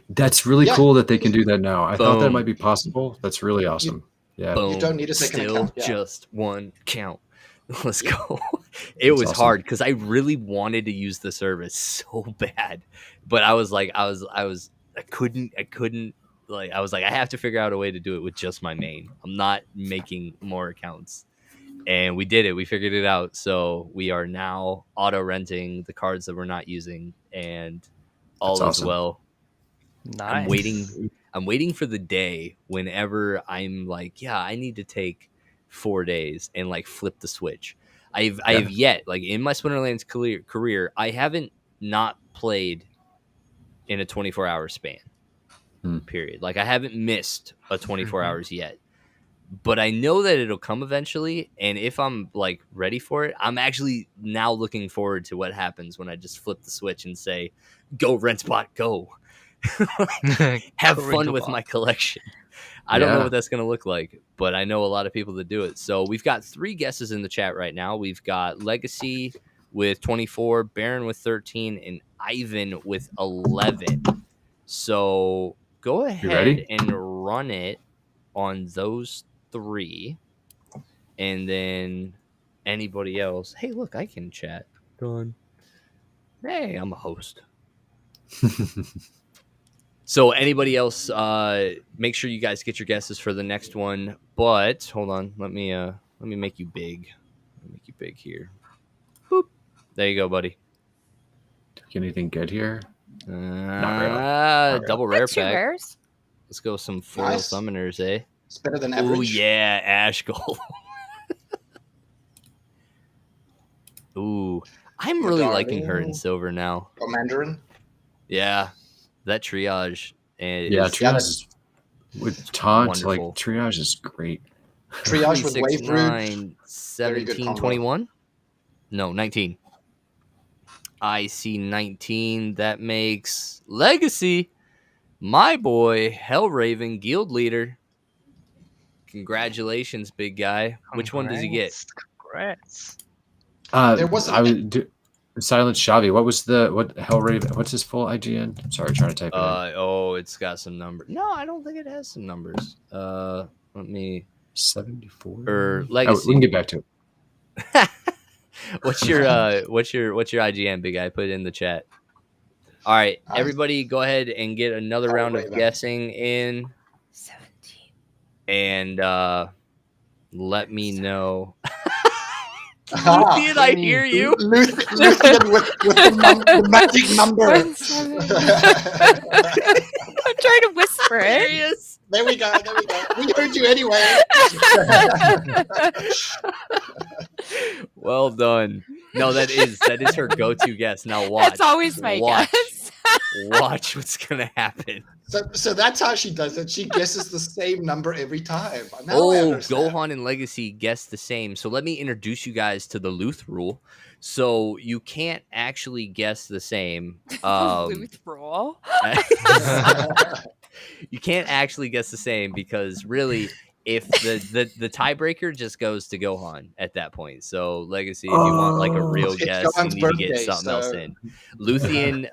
That's really cool that they can do that now. I thought that Boom. might be possible. That's really awesome. Yeah. Boom. You don't need a second Still account. Yeah. just one count. Let's go. It was awesome. hard because I really wanted to use the service so bad, but I was like, I couldn't. Like, I was like, I have to figure out a way to do it with just my main. I'm not making more accounts. And we did it. We figured it out. So we are now auto renting the cards that we're not using, and all That's is awesome. well. Nice. I'm waiting for the day whenever I'm like, yeah, I need to take 4 days and like flip the switch. I have yet, like, in my Splinterlands career, I haven't not played in a 24-hour span. Period. Like, I haven't missed a 24 hours yet. But I know that it'll come eventually, and if I'm like ready for it, I'm actually now looking forward to what happens when I just flip the switch and say, "Go RentSpot, go." Have fun with my collection. I don't know what that's going to look like, but I know a lot of people that do it. So we've got 3 guesses in the chat right now. We've got Legacy with 24, Baron with 13, and Ivan with 11. So go ahead and run it on those 3, and then anybody else. Hey, look, I can chat. Done. Hey, I'm a host. So anybody else, make sure you guys get your guesses for the next one. But hold on, let me make you big. Let me make you big here. Boop. There you go, buddy. Can anything good here? Not really. Double rare 2 pack. rares. Let's go some foil summoners, eh? It's better than average. Oh yeah, Ash Gold. Ooh, I'm really liking her in silver now. Or Mandarin. Yeah, that triage. And triage with taunt, wonderful. like triage is great. Triage with wave 9, 17, 21? No, 19. I see 19. That makes Legacy. My boy, Hellraven, guild leader. Congratulations, big guy. Which one does he get? Congrats. There was Silent Shavi. What Hellraven? What's his full IGN? Sorry, trying to type it in. Oh, it's got some numbers. No, I don't think it has some numbers. Let me 74 or Legacy. We can get back to it. What's your IGN, big guy? Put it in the chat. All right, everybody, go ahead and get another round of guessing in. 17. And let me know. Luthien, I hear you. Luthien with the magic number. I'm trying to whisper it. There we go. We heard you anyway. Well done. No, that is her go-to guess. Now watch. That's always my guess. Watch what's gonna happen. So that's how she does it. She guesses the same number every time. Now Gohan and Legacy guess the same. So let me introduce you guys to the Luth rule. So you can't actually guess the same. Luth rule. You can't actually guess the same because really, if the tiebreaker just goes to Gohan at that point. So Legacy, if you want like a real guess, Gohan's you need to get something else in. Luthien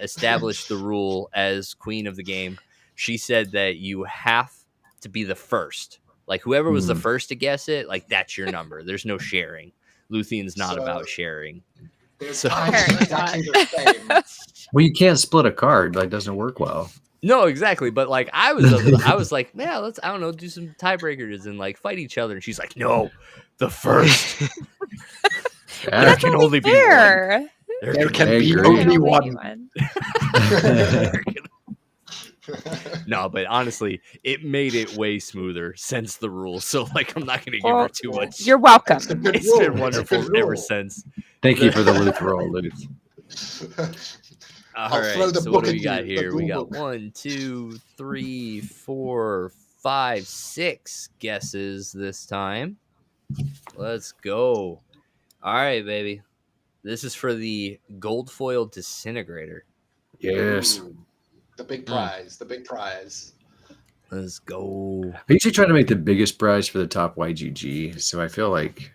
established the rule as queen of the game. She said that you have to be the first. Like whoever was the first to guess it, like that's your number. There's no sharing. Luthien's not about sharing. So exactly the same. Well, you can't split a card. Like doesn't work well. No, exactly. But like I was like, yeah, let's do some tiebreakers and like fight each other. And she's like, no, the first. There can only be one. There can be only one. No, but honestly, it made it way smoother since the rule. So like, I'm not going to give her too much. You're welcome. It's been wonderful ever since. Thank you for the Luth rule, Luth. All right, so what do we got here? We got 1, 2, 3, 4, 5, 6 guesses this time. Let's go. All right, baby. This is for the gold foil disintegrator. Yes. Ooh, the big prize. The big prize. Let's go. I usually try to make the biggest prize for the top YGG, so I feel like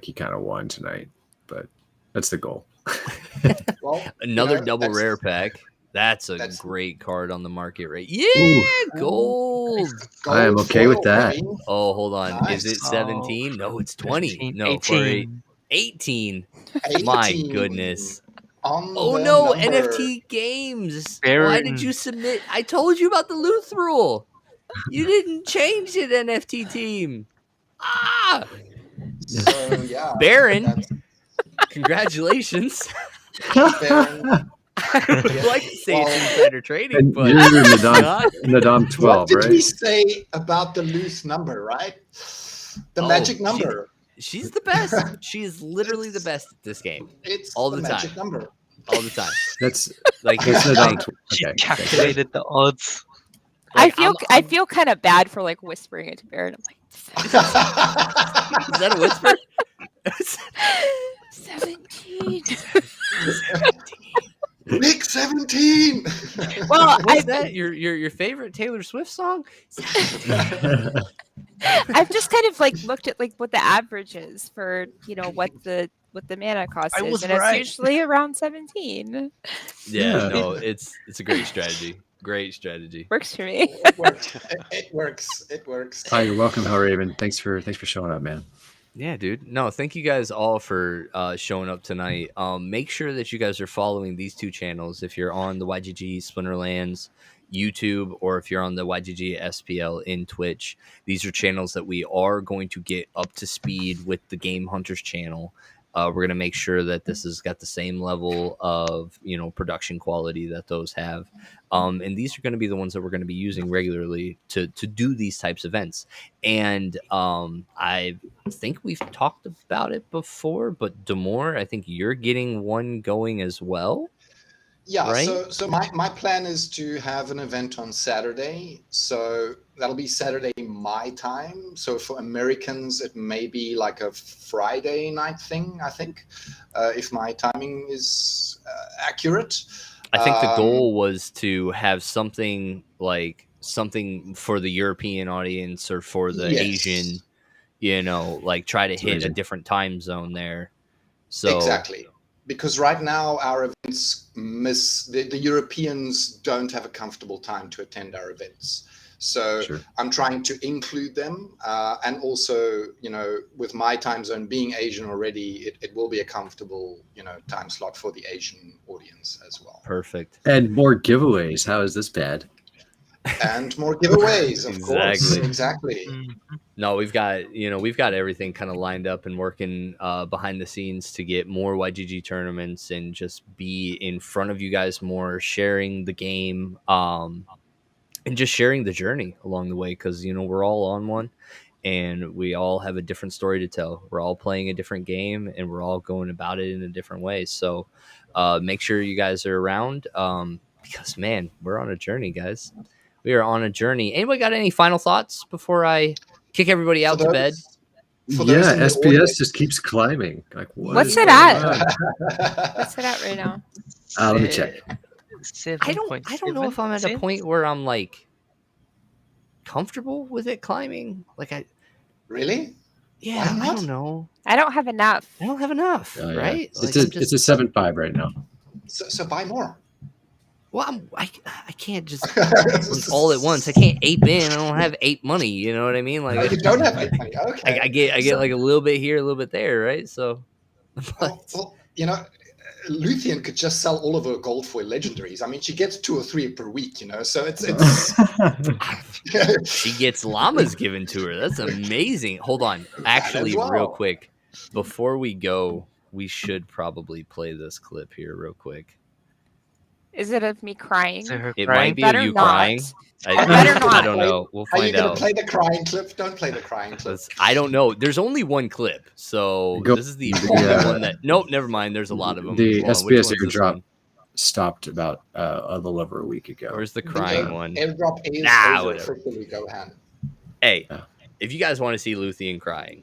he kind of won tonight, but that's the goal. Well, another double rare pack. That's a That's great card on the market, right? Yeah, gold. I am okay with that. foil, Oh, hold on. Is Nice. it 17? No, it's 20. 17, No, for 18. 18. baby. My 18 goodness. on Oh the no, number. NFT games. Why Baron. did you submit? I told you about the Luth rule. You didn't change it, NFT team. Ah, So yeah, Baron. that's Congratulations. Baron. I would like to say Well, it's insider trading, And but you're not. Nadam What 12, did we right? say about the loose number, right? The Oh, magic number. She's the best. She is literally the best at this game. It's all the the magic time. number. All the time. That's Like, that's like, Nadam 12. She Okay. calculated the odds. I like, feel I feel kind of bad for like whispering it to Baron. I'm like, is that a whisper? 17. Big 17. Well, What's that? Your favorite Taylor Swift song? I've just kind of like looked at like what the average is for what the mana cost I is, was and right. it's usually around 17. Yeah, Yeah. no, it's a great strategy. Great strategy. Works for me. It works. It works. It works. Hi, you're welcome, Hellraven. Thanks for showing up, man. Yeah, dude. No, thank you guys all for showing up tonight. Make sure that you guys are following these two channels if you're on the YGG Splinterlands YouTube or if you're on the YGGSPL in Twitch. These are channels that we are going to get up to speed with the Game Hunters channel. We're going to make sure that this has got the same level of production quality that those have. And these are going to be the ones that we're going to be using regularly to do these types of events. And I think we've talked about it before, but Demore, I think you're getting one going as well. Yeah, right? so my plan is to have an event on Saturday. So that'll be Saturday my time. So for Americans, it may be like a Friday night thing, I think, if my timing is accurate. I think the goal was to have something for the European audience or for the Yes. Asian, like try to hit amazing. a different time zone there. So Exactly. Because right now our events miss the Europeans don't have a comfortable time to attend our events. So Sure. I'm trying to include them. And also, with my time zone being Asian already, it will be a comfortable, time slot for the Asian audience as well. perfect. And more giveaways. How is this bad? And more giveaways, of course. Exactly. Exactly. No, we've got everything kind of lined up and working behind the scenes to get more YGG tournaments and just be in front of you guys more, sharing the game, and just sharing the journey along the way, because we're all on one and we all have a different story to tell. We're all playing a different game and we're all going about it in a different way. So make sure you guys are around, because man, we're on a journey, guys. We are on a journey. Anybody got any final thoughts before I kick everybody out to bed? For those Yeah, in the SPS audience- just keeps climbing. Like, what What's is it going at? on? What's it at right now? Let me check. I don't know if I'm at a point where I'm like comfortable with it climbing. Like Really? yeah, Why I not? don't know. I don't have enough. I don't have enough, Oh, yeah. right? It's Like, a 7.5 right now. So buy more. well, I can't just all at once. I can't ape in. I don't have ape money. You know what I mean? Like You don't have any money. Okay. I get So- like a little bit here, a little bit there, right? So, Well, Luthien could just sell all of her gold foil legendaries. I mean, she gets 2 or 3 per week, so it's she gets llamas given to her. That's amazing. Hold on, actually, as well. real quick, before we go, we should probably play this clip here, real quick. Is it of me crying? It might be of Better you not. crying. Better not. I don't know. We'll Are you find going to out. play the crying clip? Don't play the crying clip. I don't know. There's only one clip, so Go- this is the only Yeah. one that. Nope, never mind. There's a lot of them. The Hold on, which SPS one's this airdrop one? stopped about a little over a week ago. Where's the crying one? Airdrop is Nah, over whatever. officially, Gohan. Hey, Yeah. if you guys want to see Luthien crying,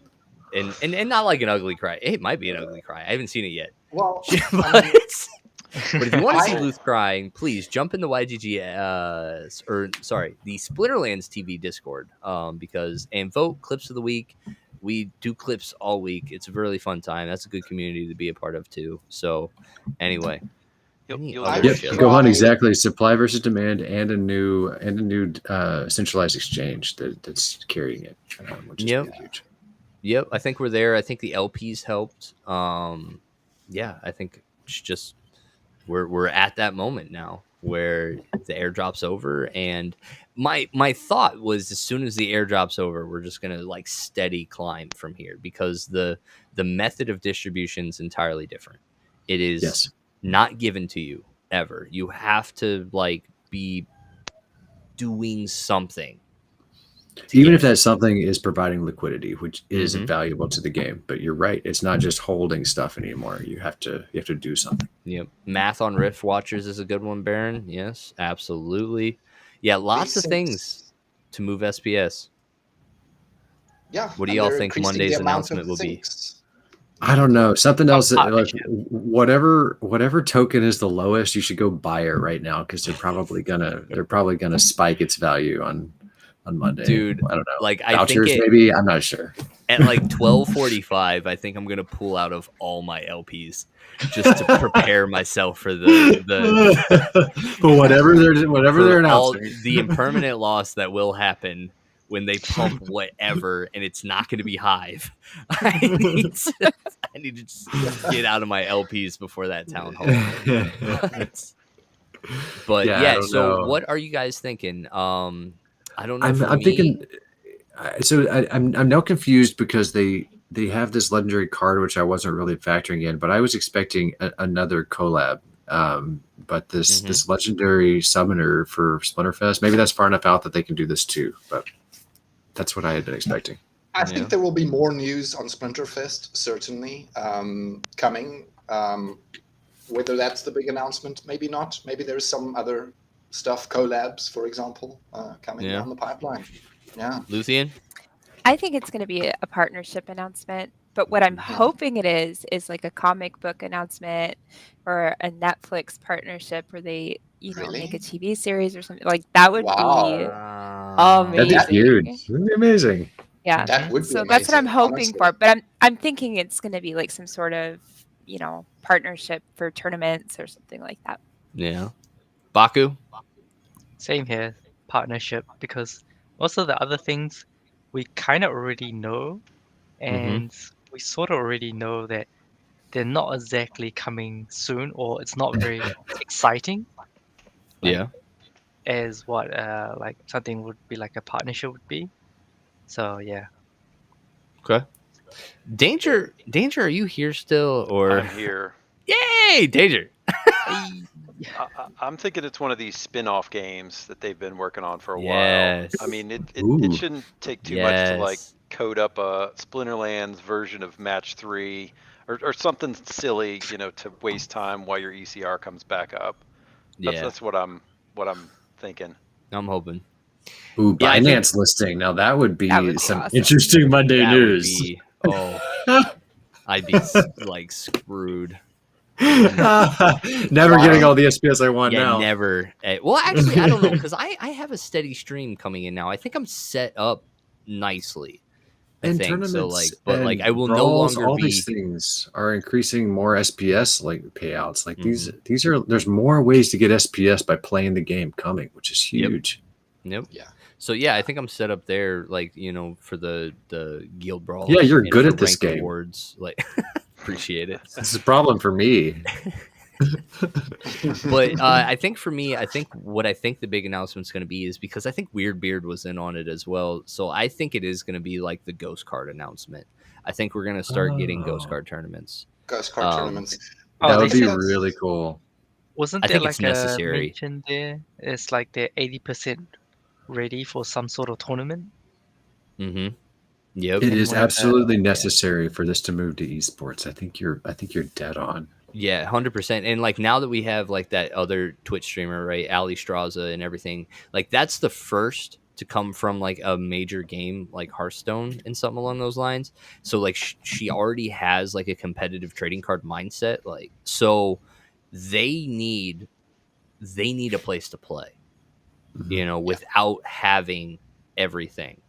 and not like an ugly cry, it might be an ugly cry. I haven't seen it yet. Well, but, I mean, but if you want to see I- Luth crying, please jump in the YGG, the Splinterlands TV Discord, and vote clips of the week. We do clips all week. It's a really fun time. That's a good community to be a part of too. So, anyway, Go on, exactly. Supply versus demand, and a new centralized exchange that's carrying it, which is pretty huge. Yep, I think we're there. I think the LPs helped. Yeah, I think it's just we're at that moment now where the airdrop's over, and my thought was as soon as the airdrop's over, we're just gonna like steady climb from here because the method of distribution is entirely different. It is not given to you ever. You have to like be doing something. Even if that something is providing liquidity, which is valuable to the game. But you're right; it's not just holding stuff anymore. You have to do something. Yep. Math on Rift Watchers is a good one, Baron. Yes, absolutely. Yeah, lots of things to move SPS. Yeah. What do y'all think Monday's announcement will be? I don't know. Something else. Like, whatever token is the lowest, you should go buy it right now because they're probably gonna spike its value on Monday. Dude, I don't know. Like vouchers, I think maybe. I'm not sure. At like 12:45, I think I'm gonna pull out of all my LPs just to prepare myself for but whatever they're announcing, the impermanent loss that will happen when they pump whatever, and it's not going to be Hive. I need to just get out of my LPs before that town hall. But yeah, so what are you guys thinking? I don't know. I'm thinking. So I'm now confused because they have this legendary card which I wasn't really factoring in, but I was expecting another collab. But this legendary summoner for Splinterfest, maybe that's far enough out that they can do this too. But that's what I had been expecting. I think there will be more news on Splinterfest certainly coming. Whether that's the big announcement, maybe not. Maybe there's some other stuff, collabs, for example, coming down the pipeline. Yeah. Luthien? I think it's going to be a partnership announcement, but what I'm hoping it is like a comic book announcement or a Netflix partnership where they, make a TV series or something. Like that would be amazing. That'd be huge. That'd be amazing. Yeah. That would be so amazing, that's what I'm hoping honestly. for, but I'm thinking it's going to be like some sort of, partnership for tournaments or something like that. Yeah. Baku? Same here, partnership, because most of the other things we kind of already know, and we sort of already know that they're not exactly coming soon, or it's not very exciting. As what like something would be like a partnership would be. So yeah. Okay. Danger, are you here still, or I'm here? Yay, Danger! I'm thinking it's one of these spin-off games that they've been working on for a while. I mean, it shouldn't take too much to like code up a Splinterlands version of Match 3 or something silly, to waste time while your ECR comes back up. That's what I'm thinking. I'm hoping. Ooh, Binance listing. Now that would be some awesome. Interesting Monday news. I'd be like screwed. Never getting all the SPS I want now. Never. Well, actually, I don't know, because I have a steady stream coming in now. I think I'm set up nicely. I think so. But I will no longer all these things are increasing more SPS payouts. Like these are. There's more ways to get SPS by playing the game coming, which is huge. Yep. Yeah. So yeah, I think I'm set up there, for the Guild Brawl. Yeah, you're good at this game. Awards, appreciate it. This is a problem for me. But I think for me, what I think the big announcement is going to be is because I think Weirdbeard was in on it as well. So I think it is going to be like the Ghost Card announcement. I think we're going to start getting Ghost Card tournaments. Ghost Card tournaments. That would be really cool. Wasn't there like a mention there? It's like they're 80% ready for some sort of tournament. Yep. It is absolutely necessary for this to move to esports. I think you're dead on. Yeah, 100%. And now that we have that other Twitch streamer, right, Ali Straza and everything, that's the first to come from a major game like Hearthstone and something along those lines. So she already has a competitive trading card mindset. So they need a place to play, without having everything,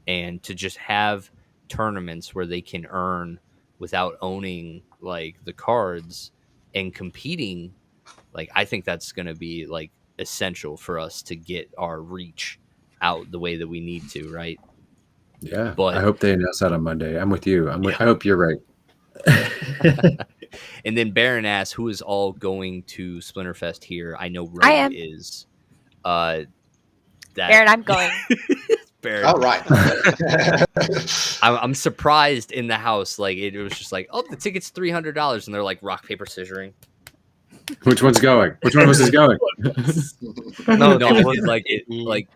and to just have tournaments where they can earn without owning the cards and competing Like, I think that's going to be like essential for us to get our reach out the way that we need to, right? Yeah, But I hope they announce that on Monday. I'm with you. I hope you're right. and then Baron asks, who is all going to Splinterfest here? I know Rogue I am. is. Baron, I'm going. Baron. All right. I'm surprised in the house. Like, it was just like, oh, the ticket's $300, and they're like rock paper scissoring. Which one's going? Which one of us is going? No, they I were- did like it. Like,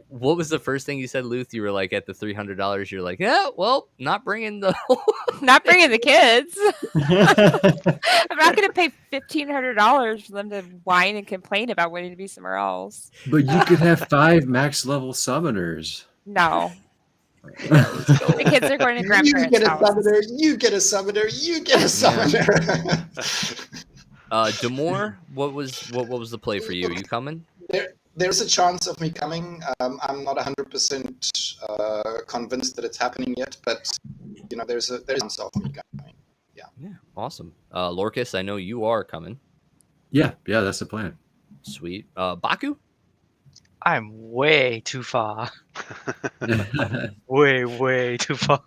what was the first thing you said, Luth? You were like, at the $300, you're like, yeah, well, not bringing the. Not bringing the kids. I'm not going to pay $1,500 for them to whine and complain about wanting to be somewhere else. But you could have 5 max level summoners. No. The kids are going to You grandparents' get a house. summoner, you get a summoner, you get a summoner. Demore, what was the play for you? Are you coming? There's a chance of me coming. I'm not 100% convinced that it's happening yet, but there's a chance of me coming. Yeah, awesome. Lorcas, I know you are coming. Yeah, that's the plan. Sweet. Baku? I'm way too far. Way too far.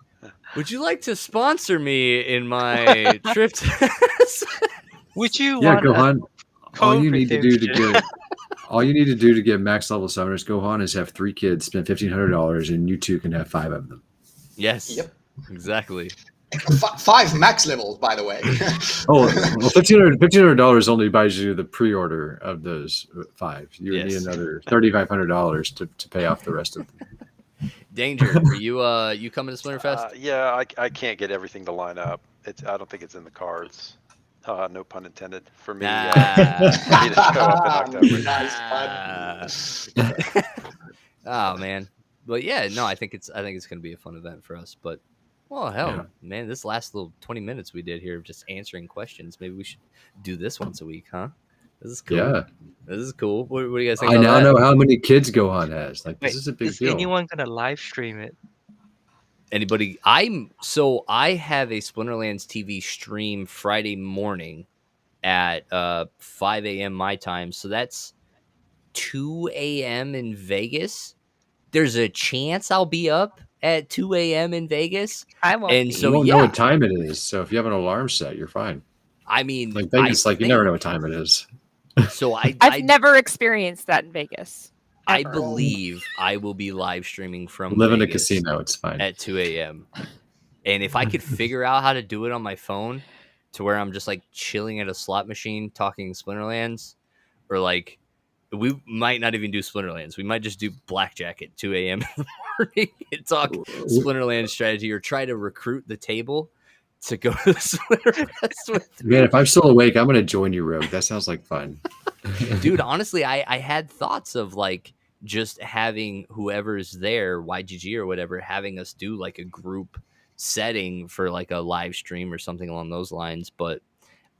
Would you like to sponsor me in my trip to Would you Yeah, want Gohan. All you COVID need to do to redemption? get all you need to do to get max level summoners, Gohan, is have 3 kids, spend $1,500, and you 2 can have 5 of them. Yes. Yep. Exactly. 5 max levels, by the way. Oh, well, $1,500 only buys you the pre-order of those 5. You would Yes. need another $3,500 to pay off the rest of them. Danger. Are you coming to Splinterfest? Yeah, I can't get everything to line up. I don't think it's in the cards. No pun intended. For me, for me to show up in October. Nice fun. Oh man. But yeah, no, I think it's gonna be a fun event for us. But well, hell, Yeah. man, this last little 20 minutes we did here of just answering questions. Maybe we should do this once a week, huh? This is cool. Yeah. This is cool. What do you guys think? I about now that? know how many kids Gohan has. Like, Wait, this is a big is deal. anyone gonna live stream it? Anybody? I have a Splinterlands TV stream Friday morning at 5 a.m. my time, so that's 2 a.m. in Vegas. There's a chance I'll be up at 2 a.m. in Vegas. I won't And be. so you won't yeah. know what time it is. So if you have an alarm set, you're fine. I mean, Like Vegas, you never know what time it is. So I've never experienced that in Vegas. I ever. believe I will be live streaming from Live in a Vegas casino, it's fine. at 2 a.m. And if I could figure out how to do it on my phone to where I'm just like chilling at a slot machine talking Splinterlands, or like we might not even do Splinterlands. We might just do blackjack at 2 a.m. in the morning and talk Splinterlands strategy, or try to recruit the table to go to the Splinterfest with me. Man, if I'm still awake, I'm going to join you, Rogue. That sounds like fun. Dude, honestly, I had thoughts of like just having whoever's there, YGG or whatever, having us do like a group setting for like a live stream or something along those lines. But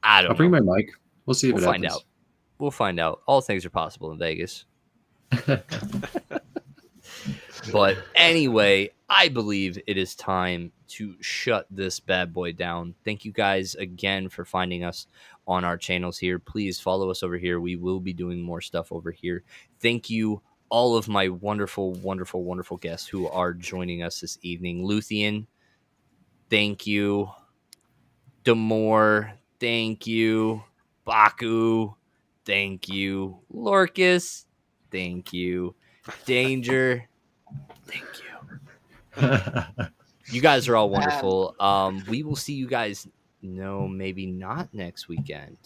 I don't I'll bring know. my mic. We'll see if We'll it find happens. out. We'll find out. All things are possible in Vegas. But anyway, I believe it is time to shut this bad boy down. Thank you guys again for finding us on our channels here. Please follow us over here. We will be doing more stuff over here. Thank you, all of my wonderful, wonderful, wonderful guests who are joining us this evening. Luthien, thank you. Demore, thank you. Baku, thank you. Lorcas, thank you. Danger, thank you. You guys are all wonderful. We will see you guys. No, maybe not next weekend.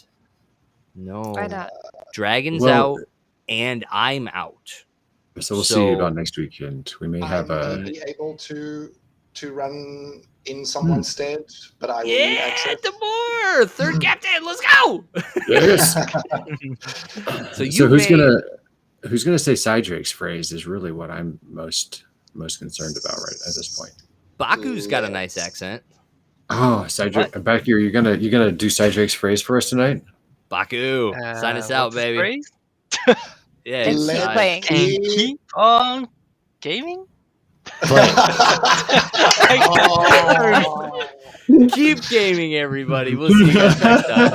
No. Why not? Dragon's Well- out and I'm out. So we'll see So- about next weekend. We may have I'm a. only able to run in someone's stead, but I will need Yeah, access. Demore, third captain. Let's go. Yes. So you So may- who's gonna say Cydrake's phrase is really what I'm most concerned about right at this point. Baku's got a nice accent. Oh, Cydrake, back here. You're gonna do Cydrake's phrase for us tonight? Baku, sign us out, What's the baby. phrase? Yeah, It's Let's sign- playing. And keep on gaming. Oh. Keep gaming, everybody. We'll see you guys next time.